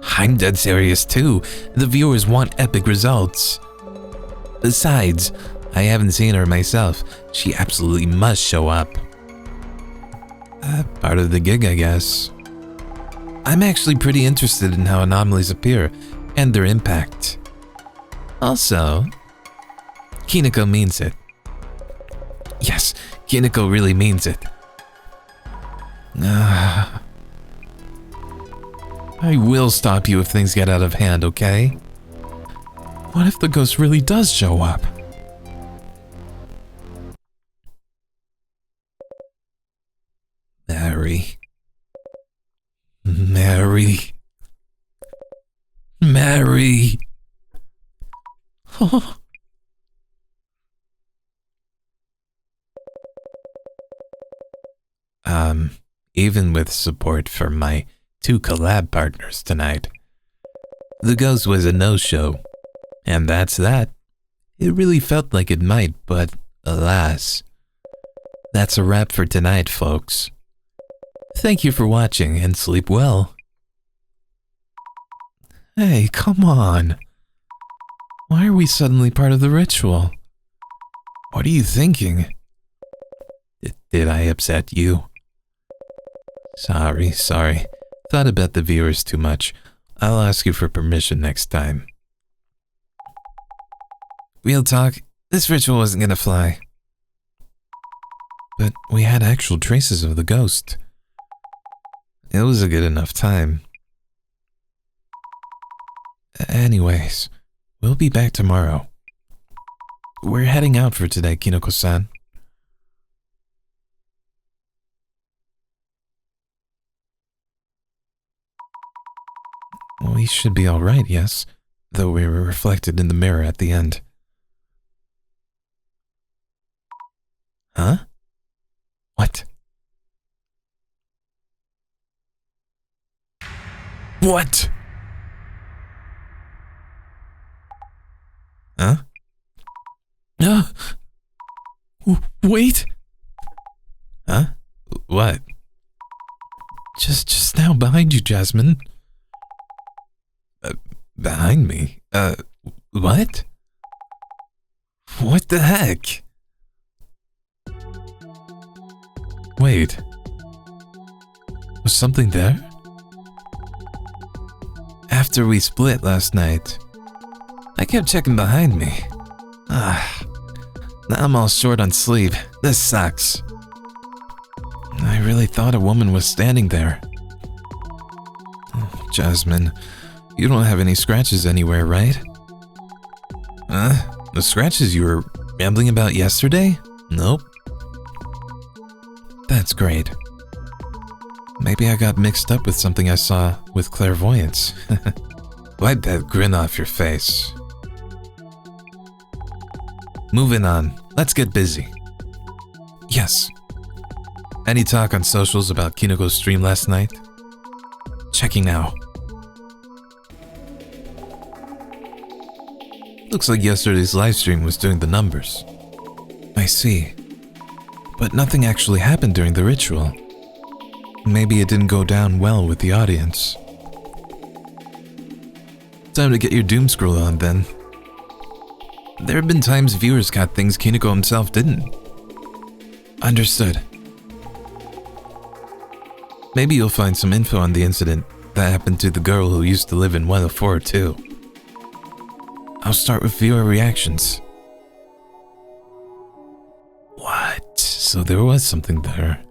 I'm dead serious too. The viewers want epic results. Besides, I haven't seen her myself. She absolutely must show up. Part of the gig, I guess. I'm actually pretty interested in how anomalies appear and their impact. Also, Kiniko means it. Yes, Kiniko really means it. I will stop you if things get out of hand, okay? What if the ghost really does show up? Mary. Mary. Mary. Oh. Even with support from my 2 collab partners tonight, the ghost was a no-show, and that's that. It really felt like it might, but alas. That's a wrap for tonight, folks. Thank you for watching and sleep well. Hey, come on. Why are we suddenly part of the ritual? What are you thinking? Did I upset you? Sorry. Thought about the viewers too much. I'll ask you for permission next time. Real talk, this ritual wasn't gonna fly. But we had actual traces of the ghost. It was a good enough time. Anyways, we'll be back tomorrow. We're heading out for today, Kinoko-san. We should be alright, yes, though we were reflected in the mirror at the end. Huh? What? What? Huh? Wait! Huh? What? Just now behind you, Jasmine. Behind me? What? What the heck? Wait. Was something there? After we split last night, I kept checking behind me. Now I'm all short on sleep. This sucks. I really thought a woman was standing there. Oh, Jasmine, you don't have any scratches anywhere, right? The scratches you were rambling about yesterday? Nope. That's great. Maybe I got mixed up with something I saw with clairvoyance. Wipe that grin off your face. Moving on, let's get busy. Yes. Any talk on socials about Kinoko's stream last night? Checking now. Looks like yesterday's livestream was doing the numbers. I see. But nothing actually happened during the ritual. Maybe it didn't go down well with the audience. Time to get your doom scroll on then. There have been times viewers got things Kinoko himself didn't. Understood. Maybe you'll find some info on the incident that happened to the girl who used to live in 104 too. I'll start with viewer reactions. What? So there was something there.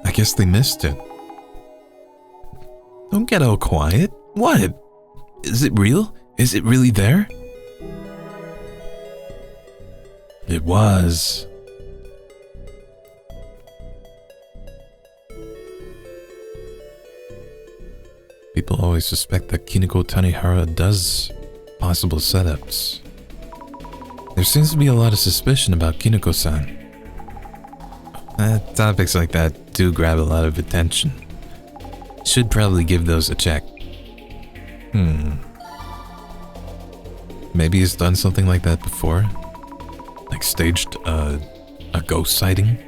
I guess they missed it. Don't get all quiet. What? Is it real? Is it really there? It was. People always suspect that Kinoko Tanihara does possible setups. There seems to be a lot of suspicion about Kinoko-san. Topics like that do grab a lot of attention. Should probably give those a check. Maybe he's done something like that before? Like staged a ghost sighting?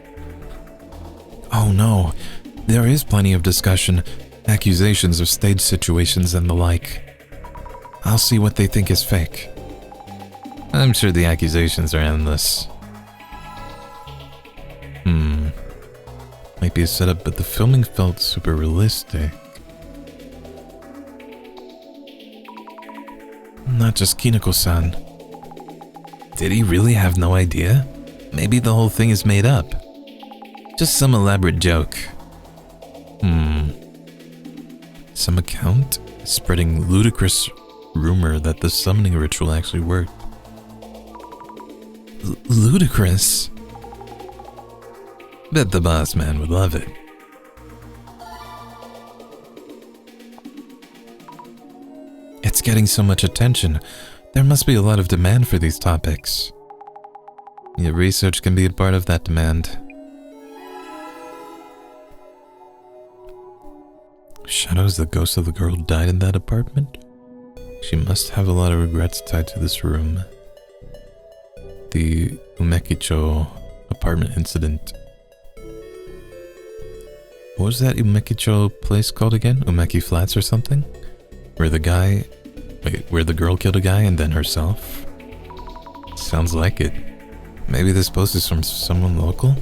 Oh no, there is plenty of discussion, accusations of staged situations and the like. I'll see what they think is fake. I'm sure the accusations are endless. Might be a setup, but the filming felt super realistic. Not just Kinoko-san. Did he really have no idea? Maybe the whole thing is made up. Just some elaborate joke. Some account spreading ludicrous rumor that the summoning ritual actually worked. Ludicrous? Bet the boss man would love it. It's getting so much attention. There must be a lot of demand for these topics. Your research can be a part of that demand. Shadows the ghost of the girl who died in that apartment? She must have a lot of regrets tied to this room. The Umekicho apartment incident. What was that Umekicho place called again? Umeki Flats or something? Where the girl killed a guy and then herself? Sounds like it. Maybe this post is from someone local?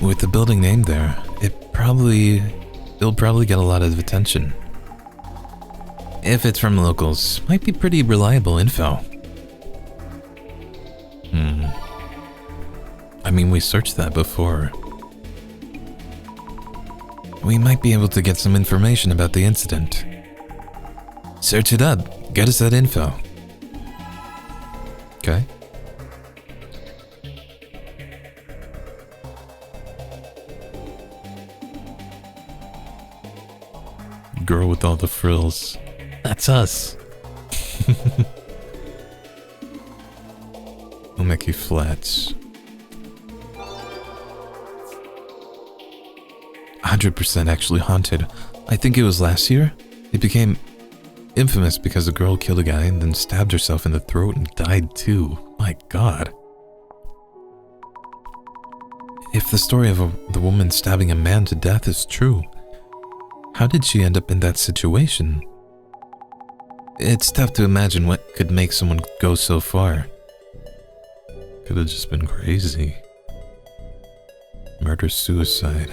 With the building name there, it'll probably get a lot of attention. If it's from locals, might be pretty reliable info. I mean, we searched that before. We might be able to get some information about the incident. Search it up. Get us that info. Okay. Girl with all the frills. That's us. Umeki Flats. 100% actually haunted. I think it was last year. It became infamous because a girl killed a guy and then stabbed herself in the throat and died too. My God. If the story of the woman stabbing a man to death is true, how did she end up in that situation? It's tough to imagine what could make someone go so far. could have just been crazy. Murder-suicide.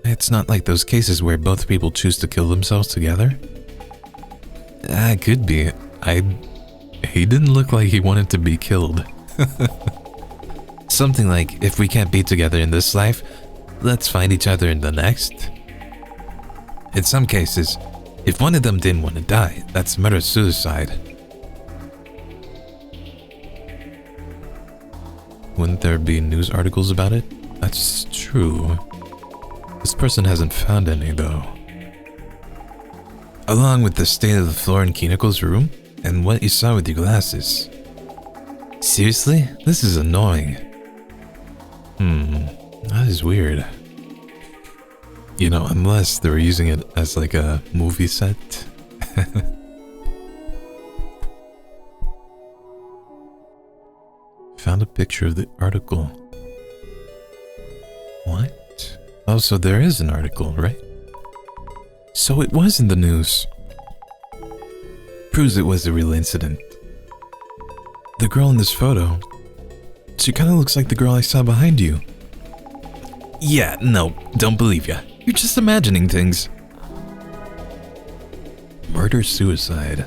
It's not like those cases where both people choose to kill themselves together. It could be. He didn't look like he wanted to be killed. Something like, if we can't be together in this life, let's find each other in the next. In some cases, if one of them didn't want to die, that's murder-suicide. Wouldn't there be news articles about it? That's true. This person hasn't found any, though. Along with the state of the floor in Kinoko's room, and what you saw with your glasses. Seriously? This is annoying. That is weird. You know, unless they were using it as like a movie set. Found a picture of the article. What? Oh, so there is an article, right? So it was in the news. Proves it was a real incident. The girl in this photo, she kind of looks like the girl I saw behind you. Yeah, no, don't believe ya. You're just imagining things. Murder-suicide.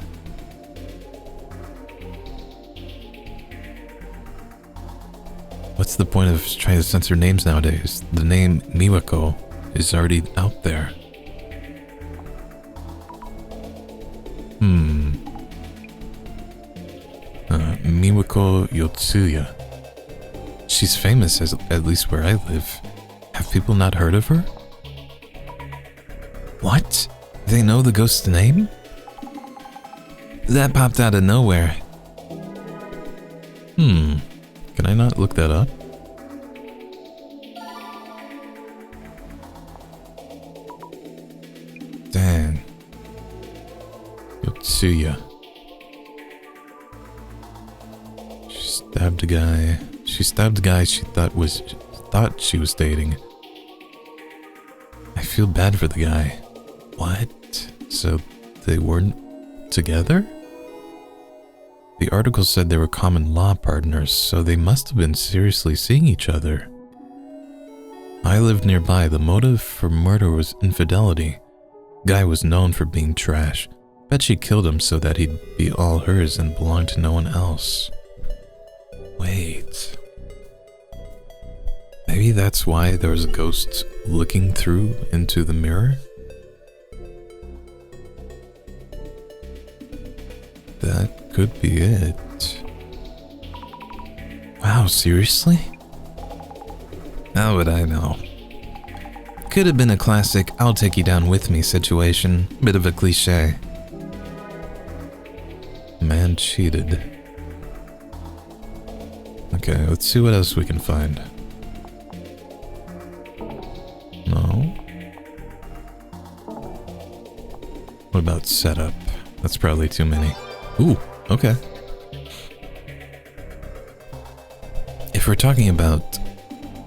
What's the point of trying to censor names nowadays? The name Miwako is already out there. Miwako Yotsuya. She's famous, at least where I live. Have people not heard of her? What? They know the ghost's name? That popped out of nowhere. Can I not look that up? Dang. Yotsuya. She stabbed a guy she thought she was dating. I feel bad for the guy. What? So they weren't together? The article said they were common law partners, so they must have been seriously seeing each other. I lived nearby. The motive for murder was infidelity. Guy was known for being trash. Bet she killed him so that he'd be all hers and belong to no one else. Wait. Maybe that's why there was a ghost looking through into the mirror? That could be it. Wow, seriously? How would I know? Could have been a classic "I'll take you down with me" situation. Bit of a cliche. Man cheated. Okay, let's see what else we can find. No? What about setup? That's probably too many. Ooh, okay. If we're talking about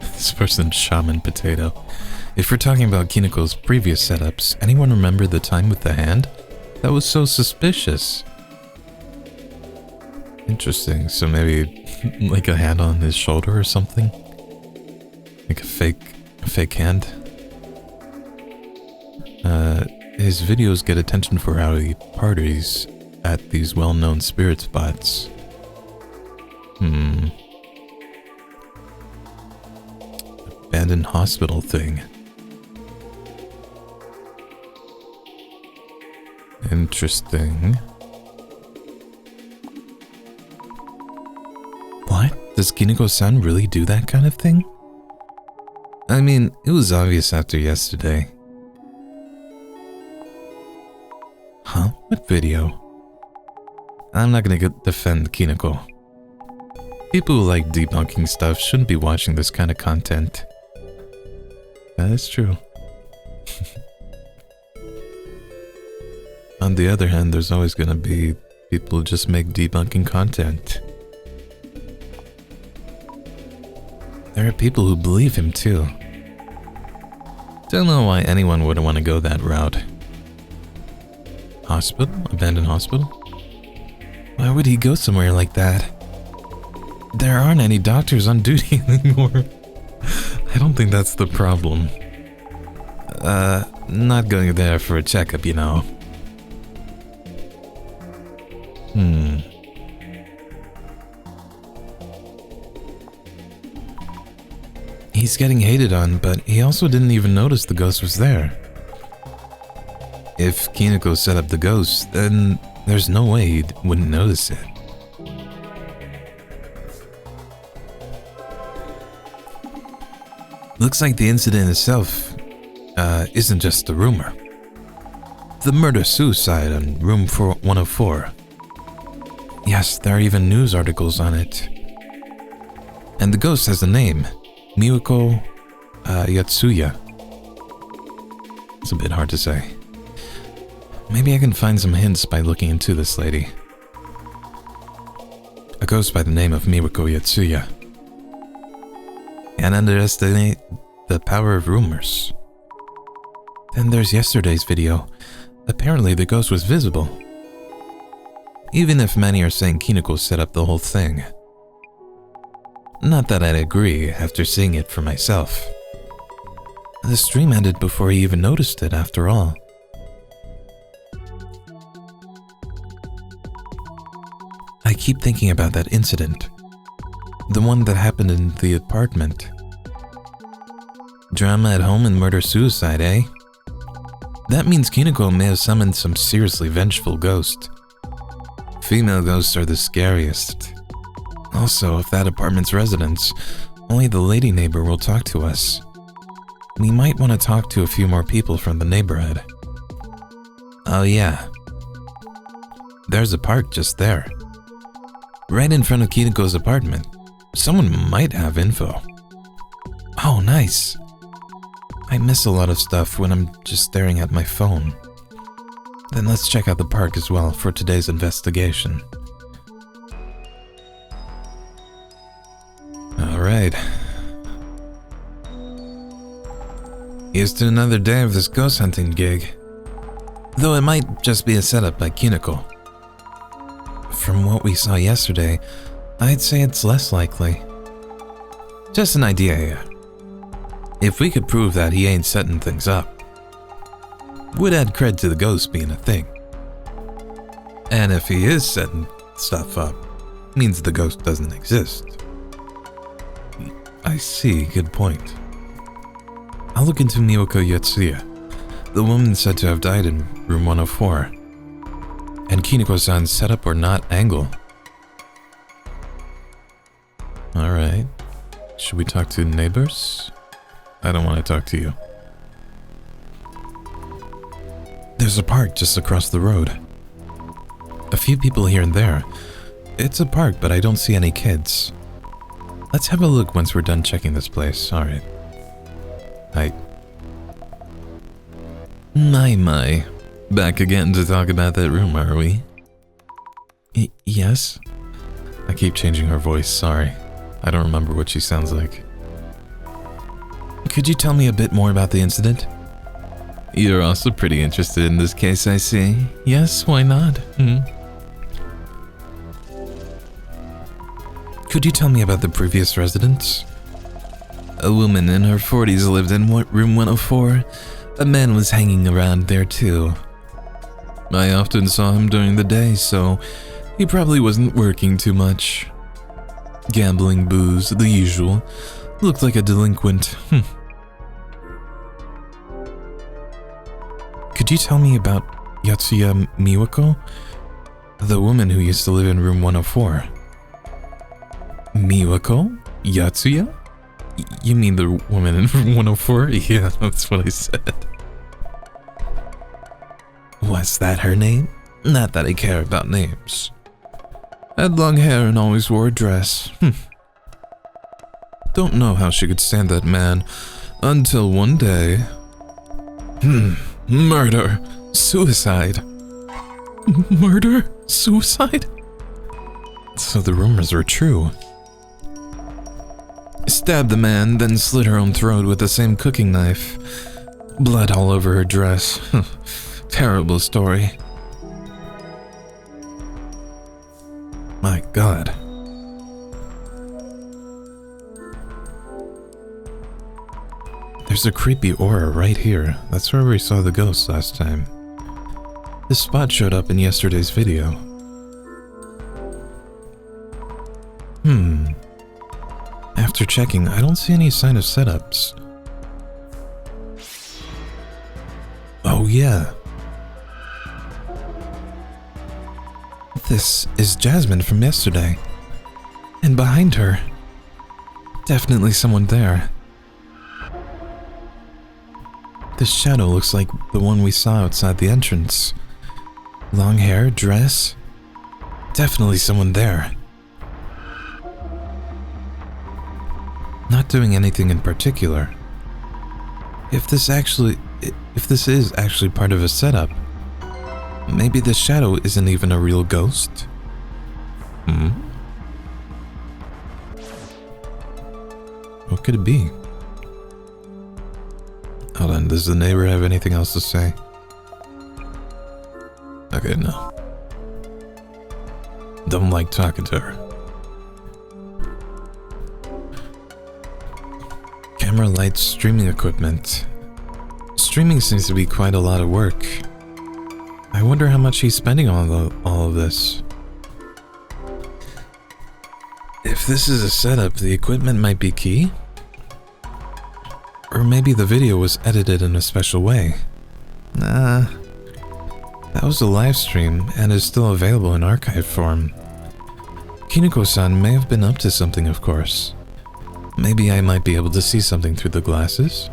this person's shaman potato, if we're talking about Kinoko's previous setups, anyone remember the time with the hand? That was so suspicious. Interesting. So maybe like a hand on his shoulder or something? Like a fake hand? His videos get attention for how he parties at these well-known spirit spots. Abandoned hospital thing. Interesting. What? Does Kiniko-san really do that kind of thing? I mean, it was obvious after yesterday. Huh? What video? I'm not gonna defend Kinoko. People who like debunking stuff shouldn't be watching this kind of content. That is true. On the other hand, there's always gonna be people who just make debunking content. There are people who believe him too. Don't know why anyone would want to go that route. Hospital? Abandoned hospital? Why would he go somewhere like that? There aren't any doctors on duty anymore. I don't think that's the problem. Not going there for a checkup, you know. He's getting hated on, but he also didn't even notice the ghost was there. If Kiniko set up the ghost, then there's no way he wouldn't notice it. Looks like the incident itself isn't just a rumor. The murder-suicide on room 104. Yes, there are even news articles on it. And the ghost has a name, Miwako Yatsuya. It's a bit hard to say. Maybe I can find some hints by looking into this lady. A ghost by the name of Miwako Yatsuya. Can't underestimate the power of rumors. Then there's yesterday's video. Apparently the ghost was visible. Even if many are saying Kiniko set up the whole thing. Not that I'd agree after seeing it for myself. The stream ended before he even noticed it after all. I keep thinking about that incident. The one that happened in the apartment. Drama at home and murder-suicide, eh? That means Kiniko may have summoned some seriously vengeful ghost. Female ghosts are the scariest. Also, if that apartment's residents, only the lady neighbor will talk to us. We might want to talk to a few more people from the neighborhood. Oh yeah. There's a park just there. Right in front of Kiniko's apartment. Someone might have info. Oh, nice. I miss a lot of stuff when I'm just staring at my phone. Then let's check out the park as well for today's investigation. Alright. Here's to another day of this ghost hunting gig. Though it might just be a setup by Kiniko. From what we saw yesterday, I'd say it's less likely. Just an idea here. If we could prove that he ain't setting things up, would add cred to the ghost being a thing. And if he is setting stuff up, means the ghost doesn't exist. I see, good point. I'll look into Miwako Yatsuya, the woman said to have died in room 104, and Kiniko-san's setup or not angle. Alright. Should we talk to neighbors? I don't want to talk to you. There's a park just across the road. A few people here and there. It's a park, but I don't see any kids. Let's have a look once we're done checking this place. Alright. My. Back again to talk about that room, are we? Yes? I keep changing her voice, sorry. I don't remember what she sounds like. Could you tell me a bit more about the incident? You're also pretty interested in this case, I see. Yes, why not? Could you tell me about the previous residents? A woman in her 40s lived in room 104. A man was hanging around there too. I often saw him during the day, so he probably wasn't working too much. Gambling, booze, the usual. Looked like a delinquent. Could you tell me about Yatsuya Miwako? The woman who used to live in room 104. Miwako? Yatsuya? You mean the woman in room 104? Yeah, that's what I said. Was that her name? Not that I care about names. Had long hair and always wore a dress. Don't know how she could stand that man until one day. Murder. Suicide. Murder? Suicide? So the rumors were true. Stabbed the man, then slit her own throat with the same cooking knife. Blood all over her dress. Terrible story. My God. There's a creepy aura right here. That's where we saw the ghost last time. This spot showed up in yesterday's video. After checking, I don't see any sign of setups. Oh yeah. This is Jasmine from yesterday. And behind her, definitely someone there. This shadow looks like the one we saw outside the entrance. Long hair, dress. Definitely someone there. Not doing anything in particular. If this is actually part of a setup, maybe the shadow isn't even a real ghost? What could it be? Hold on, does the neighbor have anything else to say? Okay, no. Don't like talking to her. Camera, lights, streaming equipment. Streaming seems to be quite a lot of work. I wonder how much he's spending on all of this. If this is a setup, the equipment might be key? Or maybe the video was edited in a special way. Nah. That was a live stream and is still available in archive form. Kiniko-san may have been up to something, of course. Maybe I might be able to see something through the glasses?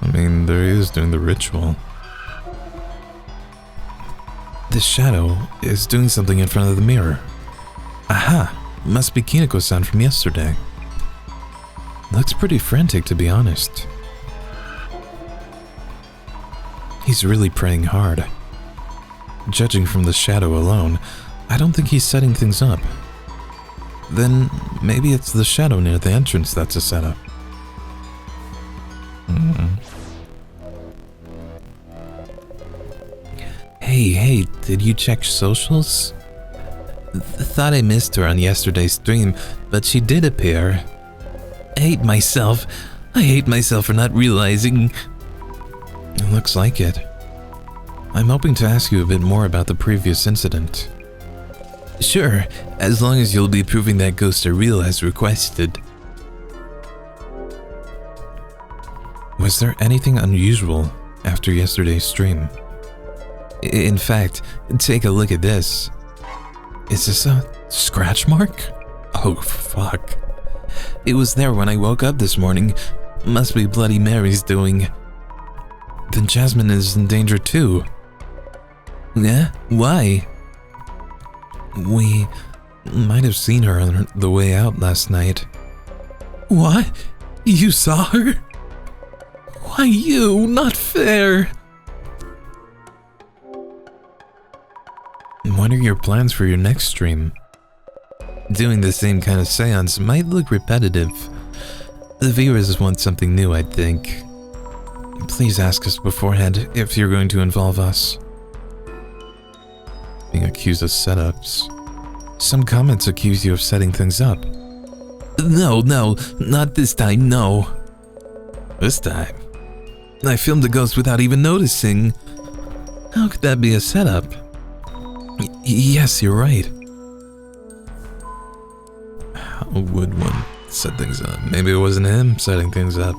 I mean, there he is doing the ritual. This shadow is doing something in front of the mirror. Aha! Must be Kiniko-san from yesterday. Looks pretty frantic, to be honest. He's really praying hard. Judging from the shadow alone, I don't think he's setting things up. Then maybe it's the shadow near the entrance that's a setup. Hey, did you check socials? Thought I missed her on yesterday's stream, but she did appear. I hate myself for not realizing. It looks like it. I'm hoping to ask you a bit more about the previous incident. Sure, as long as you'll be proving that ghosts are real as requested. Was there anything unusual after yesterday's stream? In fact, take a look at this. Is this a scratch mark? Oh, fuck. It was there when I woke up this morning. Must be Bloody Mary's doing. Then Jasmine is in danger too. Yeah? Why? We might have seen her on the way out last night. What? You saw her? Why you? Not fair. What are your plans for your next stream? Doing the same kind of seance might look repetitive. The viewers want something new, I think. Please ask us beforehand if you're going to involve us. Being accused of setups. Some comments accuse you of setting things up. No, not this time, no. This time? I filmed the ghost without even noticing. How could that be a setup? Yes, you're right. How would one set things up? Maybe it wasn't him setting things up.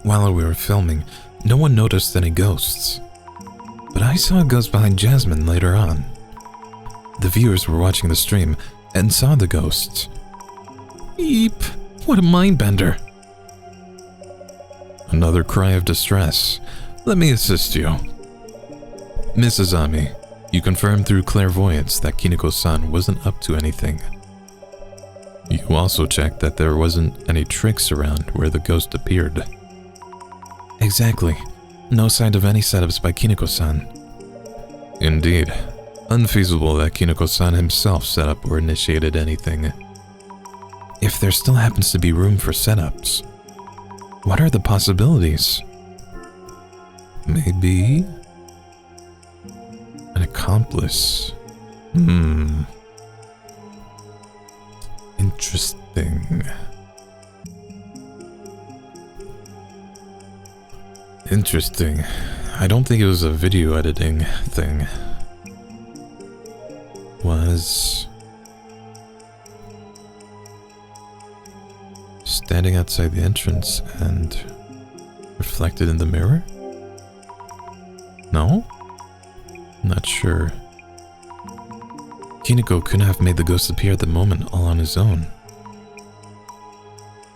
While we were filming, no one noticed any ghosts. But I saw a ghost behind Jasmine later on. The viewers were watching the stream and saw the ghosts. Eep! What a mindbender! Another cry of distress. Let me assist you. Mrs. Ami, you confirmed through clairvoyance that Kiniko-san wasn't up to anything. You also checked that there wasn't any tricks around where the ghost appeared. Exactly. No sign of any setups by Kiniko-san. Indeed. Unfeasible that Kiniko-san himself set up or initiated anything. If there still happens to be room for setups, what are the possibilities? Maybe an accomplice. Interesting. Interesting. I don't think it was a video editing thing. Was standing outside the entrance and reflected in the mirror? No? Not sure. Kiniko couldn't have made the ghost appear at the moment all on his own.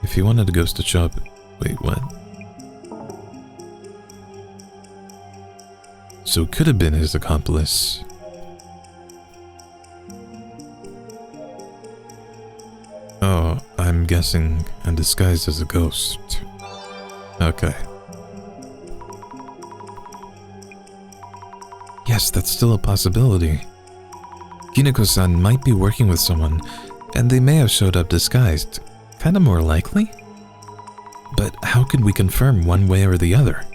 If he wanted the ghost to show up... Wait, what? So it could have been his accomplice. Oh, I'm guessing I'm disguised as a ghost. Okay. Yes, that's still a possibility. Kiniko-san might be working with someone, and they may have showed up disguised. Kinda more likely? But how could we confirm one way or the other?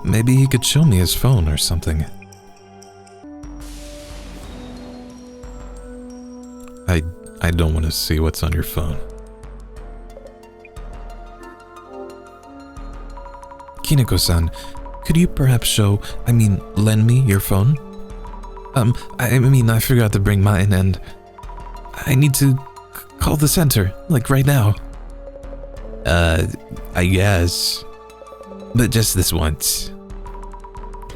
Maybe he could show me his phone or something. I don't want to see what's on your phone. Kiniko-san, could you perhaps lend me your phone? I forgot to bring mine and I need to call the center, like right now. I guess. But just this once.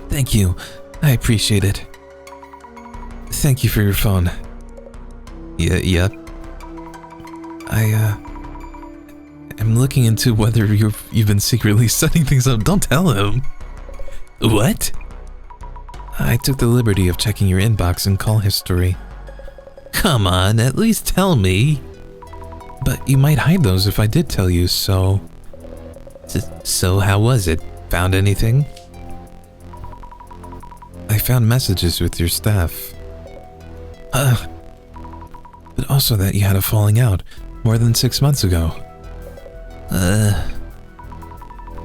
Thank you. I appreciate it. Thank you for your phone. Yep. I'm looking into whether you've been secretly setting things up. Don't tell him. What? I took the liberty of checking your inbox and call history. Come on, at least tell me. But you might hide those if I did tell you, so... So how was it? Found anything? I found messages with your staff. But also that you had a falling out more than 6 months ago.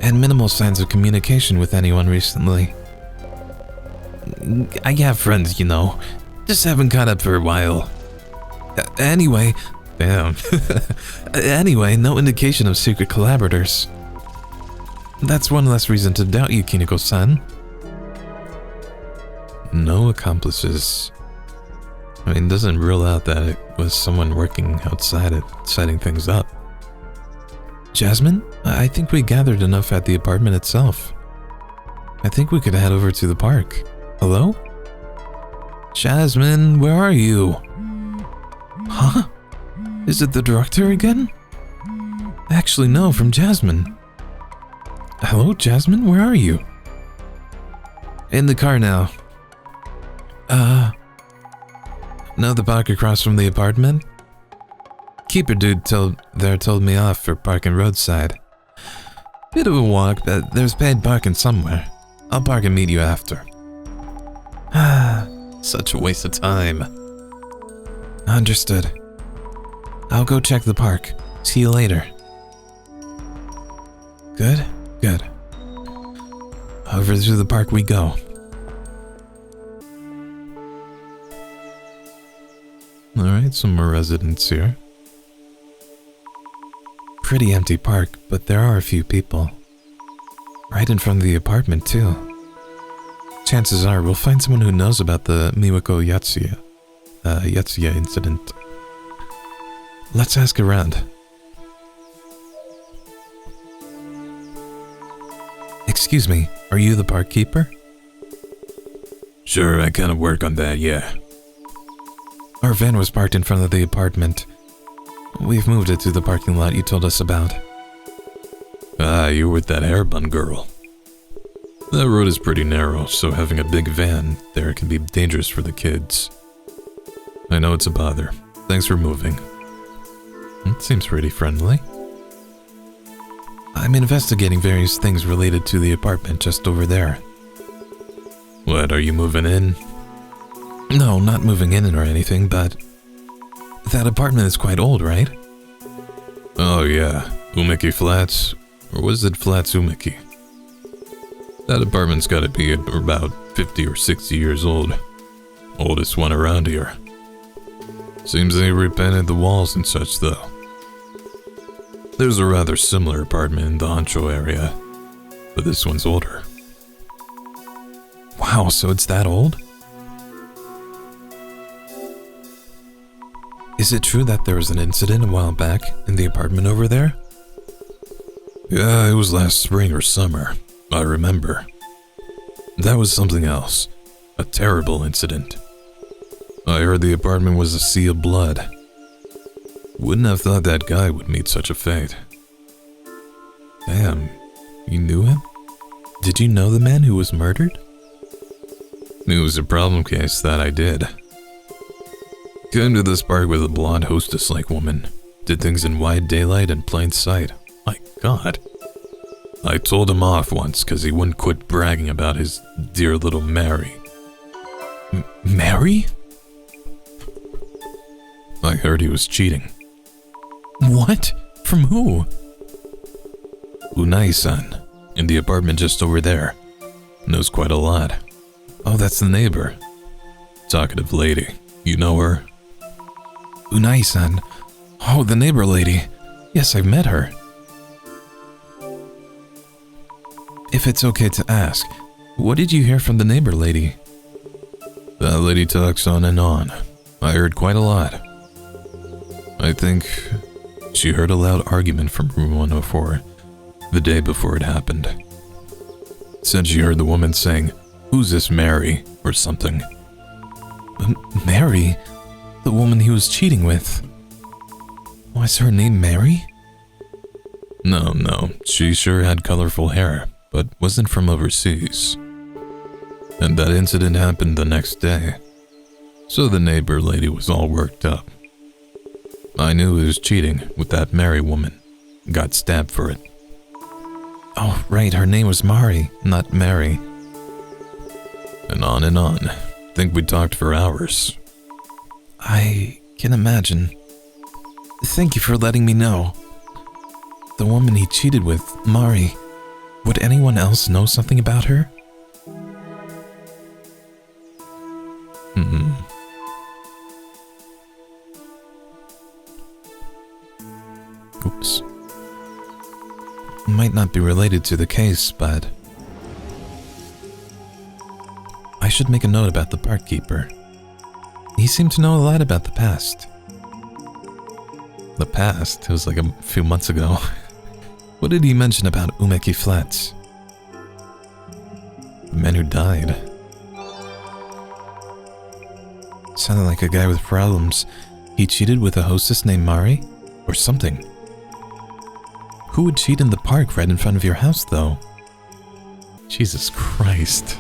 And minimal signs of communication with anyone recently. I have friends, you know. Just haven't caught up for a while. Anyway, damn. Anyway, no indication of secret collaborators. That's one less reason to doubt you, Kiniko-san. No accomplices. Doesn't rule out that it was someone working outside it, setting things up. Jasmine? I think we gathered enough at the apartment itself. I think we could head over to the park. Hello? Jasmine, where are you? Huh? Is it the director again? Actually, no, from Jasmine. Hello, Jasmine, where are you? In the car now. Know the park across from the apartment? Keeper dude told me off for parking roadside. Bit of a walk, but there's paid parking somewhere. I'll park and meet you after. Such a waste of time. Understood. I'll go check the park. See you later. Good? Good. Over to the park we go. Alright, some more residents here. Pretty empty park, but there are a few people. Right in front of the apartment, too. Chances are we'll find someone who knows about the Miwako Yatsuya incident. Let's ask around. Excuse me, are you the park keeper? Sure, I kind of work on that, yeah. Our van was parked in front of the apartment. We've moved it to the parking lot you told us about. Ah, you're with that hair bun girl. That road is pretty narrow, so having a big van there can be dangerous for the kids. I know it's a bother. Thanks for moving. It seems pretty friendly. I'm investigating various things related to the apartment just over there. What, are you moving in? No, not moving in or anything, but... That apartment is quite old, right? Oh yeah, Umeki Flats? Or was it Flats Umeki? That apartment's gotta be about 50 or 60 years old. Oldest one around here. Seems they repainted the walls and such though. There's a rather similar apartment in the Honcho area, but this one's older. Wow, so it's that old? Is it true that there was an incident a while back in the apartment over there? Yeah, it was last spring or summer, I remember. That was something else. A terrible incident. I heard the apartment was a sea of blood. Wouldn't have thought that guy would meet such a fate. Damn, you knew him? Did you know the man who was murdered? It was a problem case that I did. Came to this park with a blonde hostess-like woman. Did things in wide daylight and plain sight. My God. I told him off once because he wouldn't quit bragging about his dear little Mary. Mary? I heard he was cheating. What? From who? Unai-san, in the apartment just over there. Knows quite a lot. Oh, that's the neighbor. Talkative lady. You know her? Unai-san. Oh, the neighbor lady. Yes, I've met her. If it's okay to ask, what did you hear from the neighbor lady? That lady talks on and on. I heard quite a lot. I think she heard a loud argument from room 104 the day before it happened. Said she heard the woman saying, "Who's this Mary?" or something. Mary? The woman he was cheating with? Was her name Mary? No, she sure had colorful hair, but wasn't from overseas. And that incident happened the next day, so the neighbor lady was all worked up. I knew he was cheating with that Mary woman. Got stabbed for it. Oh, right, her name was Mari, not Mary. And on and on. Think we talked for hours. I can imagine. Thank you for letting me know. The woman he cheated with, Mari, would anyone else know something about her? Oops. Might not be related to the case, but I should make a note about the park keeper. He seemed to know a lot about the past. The past? It was like a few months ago. What did he mention about Umeki Flats? The man who died. Sounded like a guy with problems. He cheated with a hostess named Mari? Or something. Who would cheat in the park right in front of your house, though? Jesus Christ.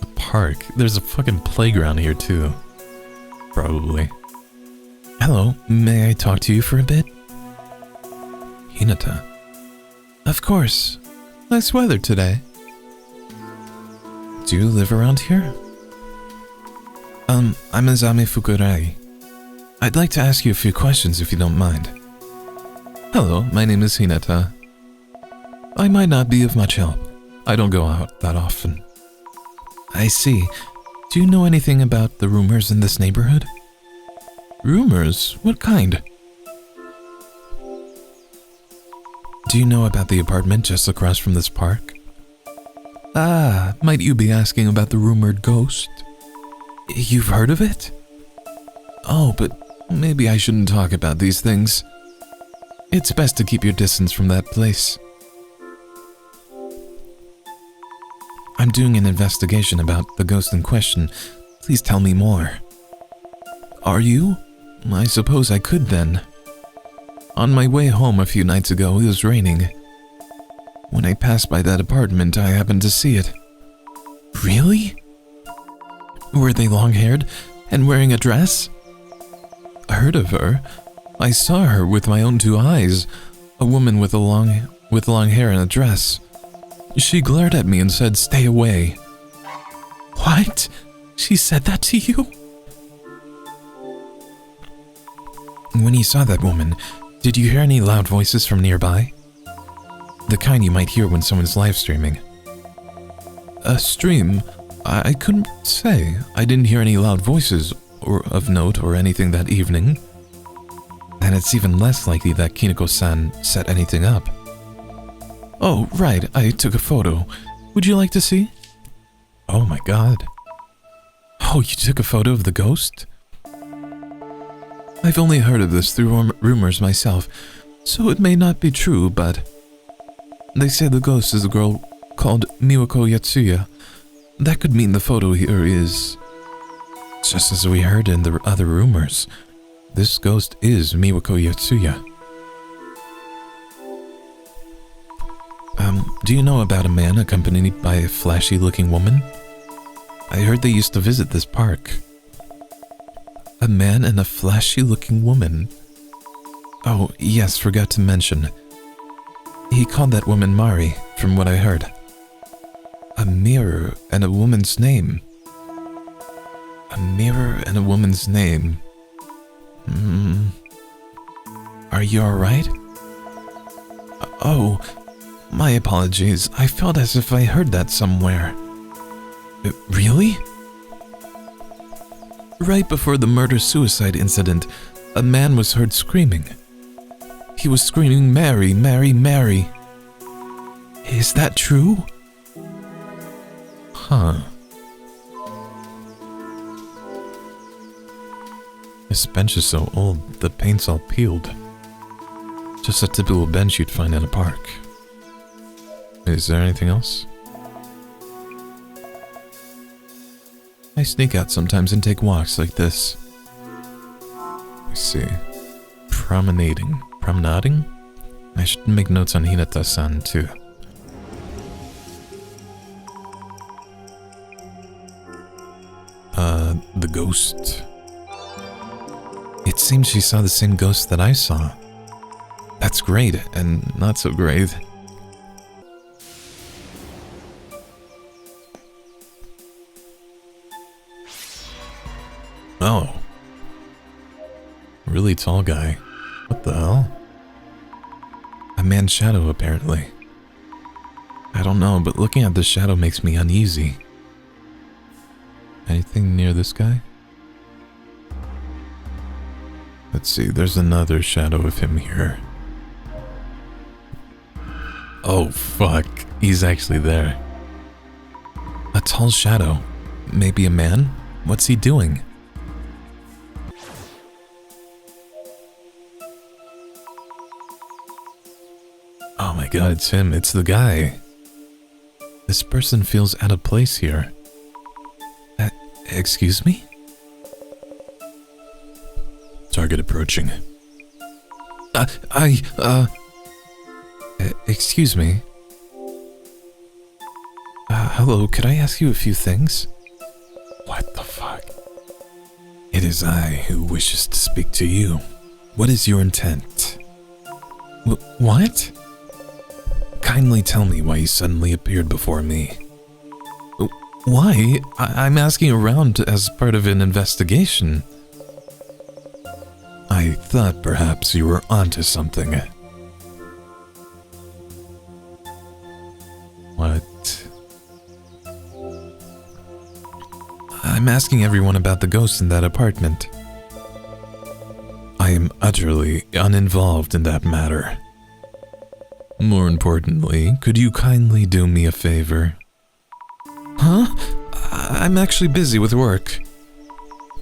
A park? There's a fucking playground here, too. Probably. Hello, may I talk to you for a bit? Hinata. Of course. Nice weather today. Do you live around here? I'm Azami Fukurai. I'd like to ask you a few questions if you don't mind. Hello, my name is Hinata. I might not be of much help. I don't go out that often. I see. Do you know anything about the rumors in this neighborhood? Rumors? What kind? Do you know about the apartment just across from this park? Ah, might you be asking about the rumored ghost? You've heard of it? Oh, but maybe I shouldn't talk about these things. It's best to keep your distance from that place. I'm doing an investigation about the ghost in question. Please tell me more. Are you? I suppose I could then. On my way home a few nights ago, it was raining. When I passed by that apartment, I happened to see it. Really? Were they long-haired and wearing a dress? I heard of her. I saw her with my own two eyes. A woman with long hair and a dress. She glared at me and said, "Stay away." What? She said that to you? When you saw that woman, did you hear any loud voices from nearby? The kind you might hear when someone's live streaming. A stream? I couldn't say. I didn't hear any loud voices or of note or anything that evening. And it's even less likely that Kineko-san set anything up. Oh, right, I took a photo. Would you like to see? Oh my god. Oh, you took a photo of the ghost? I've only heard of this through rumors myself, so it may not be true, but they say the ghost is a girl called Miwako Yatsuya. That could mean the photo here is... Just as we heard in the other rumors, this ghost is Miwako Yatsuya. Do you know about a man accompanied by a flashy-looking woman? I heard they used to visit this park. A man and a flashy-looking woman. Oh, yes, forgot to mention. He called that woman Mari, from what I heard. A mirror and a woman's name. A mirror and a woman's name. Are you alright? Oh, my apologies. I felt as if I heard that somewhere. Really? Right before the murder-suicide incident, a man was heard screaming. He was screaming, "Mary, Mary, Mary." Is that true? Huh. This bench is so old, the paint's all peeled. Just a typical bench you'd find in a park. Is there anything else? I sneak out sometimes and take walks like this. I see. Promenading. Promenading? I should make notes on Hinata-san too. The ghost. It seems she saw the same ghost that I saw. That's great, and not so great. Oh. Really tall guy. What the hell? A man's shadow, apparently. I don't know, but looking at the shadow makes me uneasy. Anything near this guy? Let's see, there's another shadow of him here. Oh, fuck. He's actually there. A tall shadow. Maybe a man? What's he doing? Oh my god, it's him. It's the guy. This person feels out of place here. Excuse me? Target approaching. Excuse me. Hello, could I ask you a few things? What the fuck? It is I who wishes to speak to you. What is your intent? What? Kindly tell me why you suddenly appeared before me. Why? I'm asking around as part of an investigation. I thought perhaps you were onto something. What? I'm asking everyone about the ghost in that apartment. I am utterly uninvolved in that matter. More importantly, could you kindly do me a favor? Huh? I'm actually busy with work.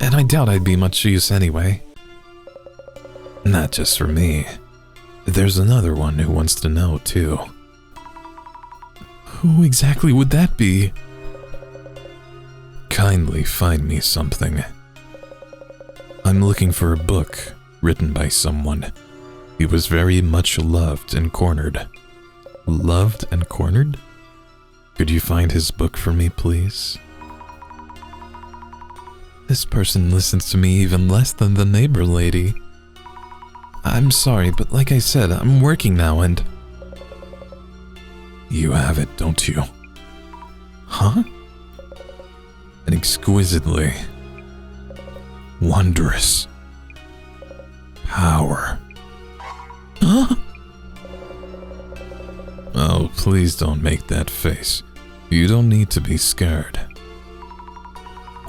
And I doubt I'd be much use anyway. Not just for me. There's another one who wants to know, too. Who exactly would that be? Kindly find me something. I'm looking for a book written by someone. He was very much loved and cornered. Loved and cornered? Could you find his book for me, please? This person listens to me even less than the neighbor lady. I'm sorry, but like I said, I'm working now and... You have it, don't you? Huh? An exquisitely wondrous power. Huh? Oh, please don't make that face. You don't need to be scared.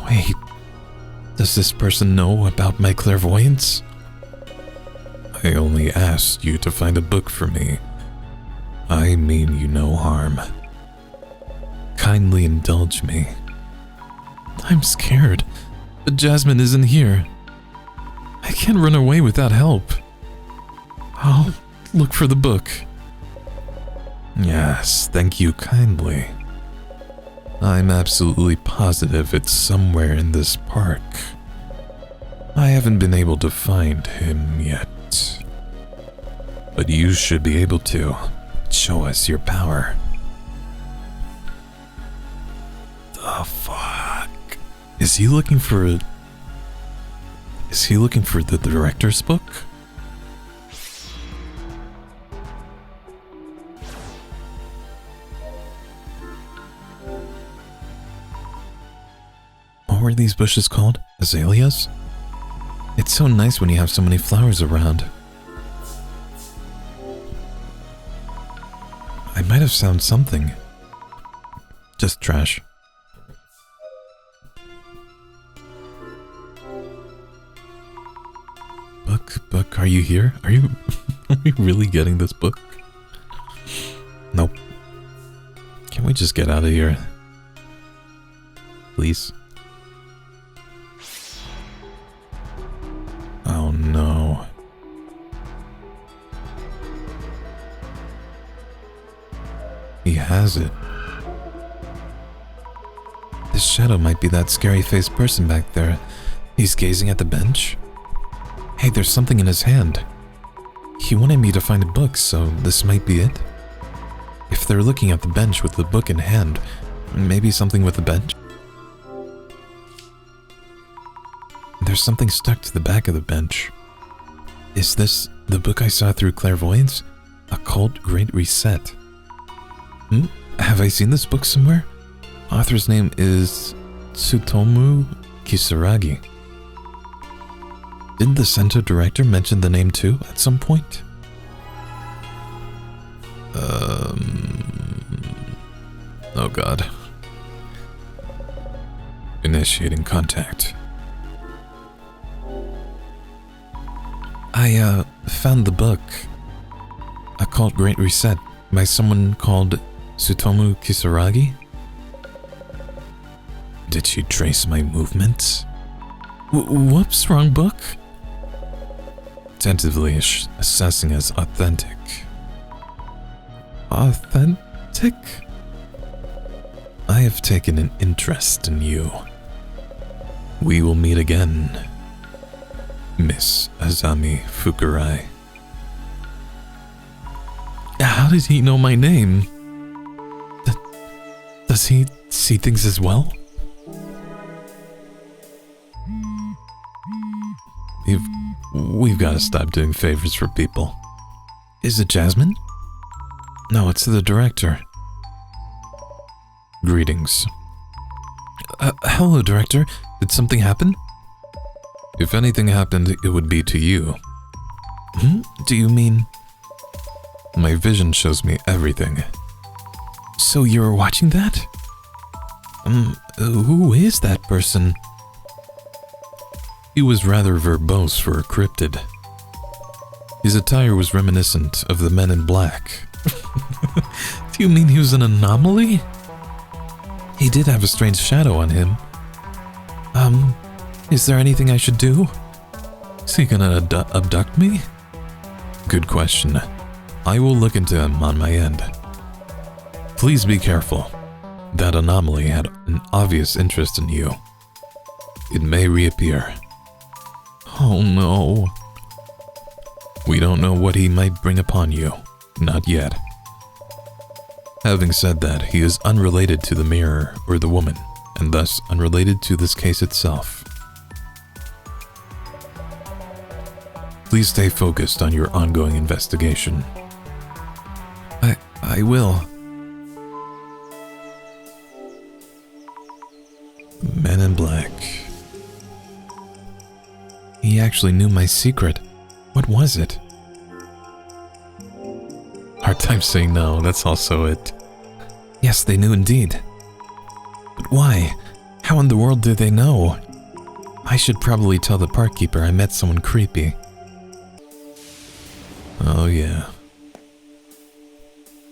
Wait, does this person know about my clairvoyance? I only asked you to find a book for me. I mean you no harm. Kindly indulge me. I'm scared, but Jasmine isn't here. I can't run away without help. I'll look for the book. Yes, thank you kindly. I'm absolutely positive it's somewhere in this park. I haven't been able to find him yet. But you should be able to. Show us your power. The fuck? Is he looking for the director's book? What were these bushes called? Azaleas? It's so nice when you have so many flowers around. I might have found something. Just trash. Book, are you here? Are you really getting this book? Nope. Can we just get out of here? Please? Oh no. He has it. This shadow might be that scary-faced person back there. He's gazing at the bench. Hey, there's something in his hand. He wanted me to find a book, so this might be it. If they're looking at the bench with the book in hand, maybe something with the bench? There's something stuck to the back of the bench. Is this the book I saw through clairvoyance? Occult Great Reset. Have I seen this book somewhere? Author's name is Tsutomu Kisaragi. Didn't the center director mention the name too at some point? Oh god. Initiating contact. I found the book, Occult Great Reset, by someone called Tsutomu Kisaragi. Did she trace my movements? Whoops, wrong book. Tentatively assessing as authentic. Authentic? I have taken an interest in you. We will meet again, Miss Azami Fukurai. How did he know my name? Does he see things as well? We've got to stop doing favors for people. Is it Jasmine? No, it's the director. Greetings. Hello, director. Did something happen? If anything happened, it would be to you. Do you mean? My vision shows me everything. So you're watching that? Who is that person? He was rather verbose for a cryptid. His attire was reminiscent of the Men in Black. Do you mean he was an anomaly? He did have a strange shadow on him. Is there anything I should do? Is he gonna abduct me? Good question. I will look into him on my end. Please be careful. That anomaly had an obvious interest in you. It may reappear. Oh no. We don't know what he might bring upon you. Not yet. Having said that, he is unrelated to the mirror or the woman, and thus unrelated to this case itself. Please stay focused on your ongoing investigation. I will. Men in Black. He actually knew my secret. What was it? Hard to time saying no, that's also it. Yes, they knew indeed. But why? How in the world did they know? I should probably tell the park keeper I met someone creepy. Oh yeah.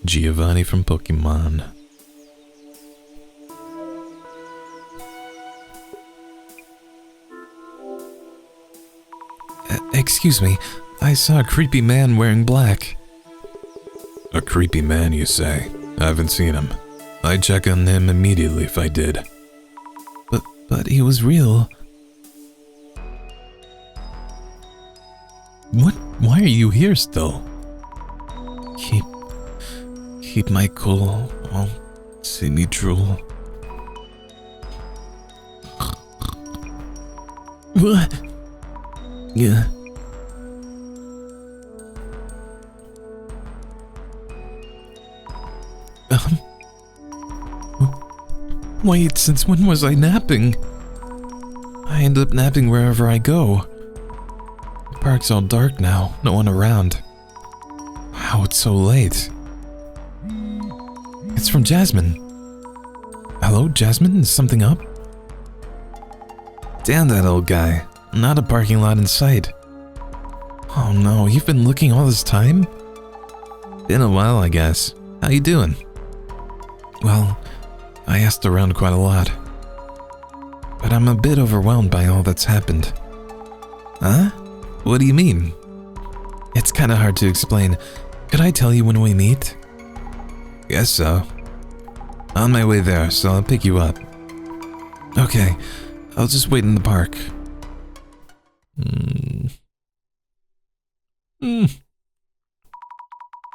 Giovanni from Pokemon. Excuse me, I saw a creepy man wearing black. A creepy man, you say? I haven't seen him. I'd check on him immediately if I did. But he was real. What? Why are you here still? Keep my cool. Oh, see me drool. What? Yeah. Wait, since when was I napping? I end up napping wherever I go. The park's all dark now, no one around. Wow, it's so late. It's from Jasmine. Hello, Jasmine? Is something up? Damn that old guy. Not a parking lot in sight. Oh no, you've been looking all this time? Been a while, I guess. How you doing? Well, I asked around quite a lot. But I'm a bit overwhelmed by all that's happened. Huh? What do you mean? It's kinda hard to explain. Could I tell you when we meet? Guess so. On my way there, so I'll pick you up. Okay, I'll just wait in the park.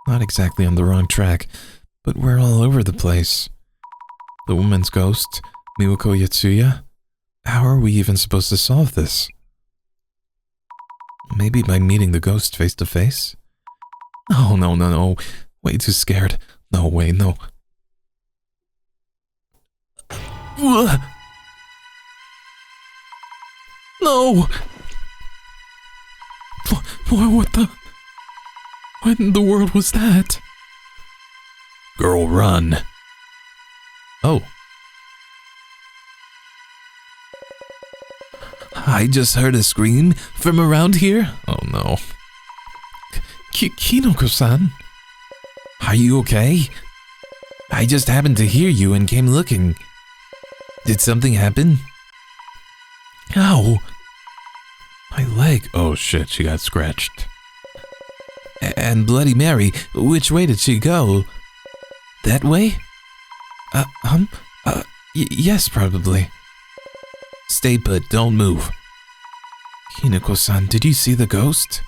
Not exactly on the wrong track, but we're all over the place. The woman's ghost, Miwako Yatsuya? How are we even supposed to solve this? Maybe by meeting the ghost face to face? Oh, no. Way too scared. No way, no. No! What the... What in the world was that? Girl, run. Oh. I just heard a scream from around here. Oh no. Kinoko-san? Are you okay? I just happened to hear you and came looking. Did something happen? Ow! My leg. Oh shit, she got scratched. And Bloody Mary, which way did she go? That way? Yes, probably. Stay put, don't move. Hinako-san, did you see the ghost?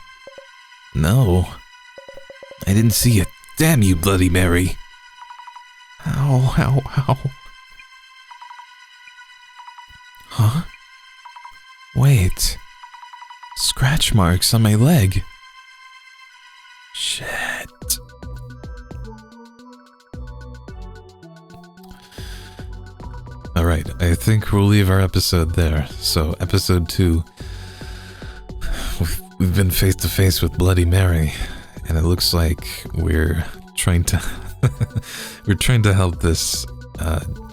No. I didn't see it. Damn you, Bloody Mary. Ow. Huh? Wait. Scratch marks on my leg. Shit. Alright, I think we'll leave our episode there. So, episode 2. We've been face to face with Bloody Mary, and it looks like we're trying to help this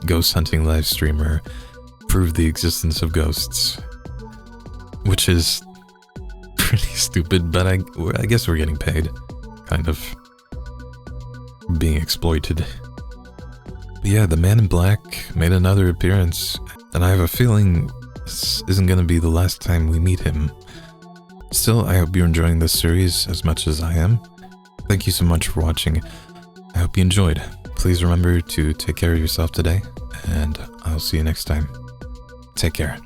ghost hunting live streamer prove the existence of ghosts, which is pretty stupid, but I guess we're getting paid, kind of being exploited. But yeah, the man in black made another appearance, and I have a feeling this isn't going to be the last time we meet him. Still, I hope you're enjoying this series as much as I am. Thank you so much for watching. I hope you enjoyed. Please remember to take care of yourself today, and I'll see you next time. Take care.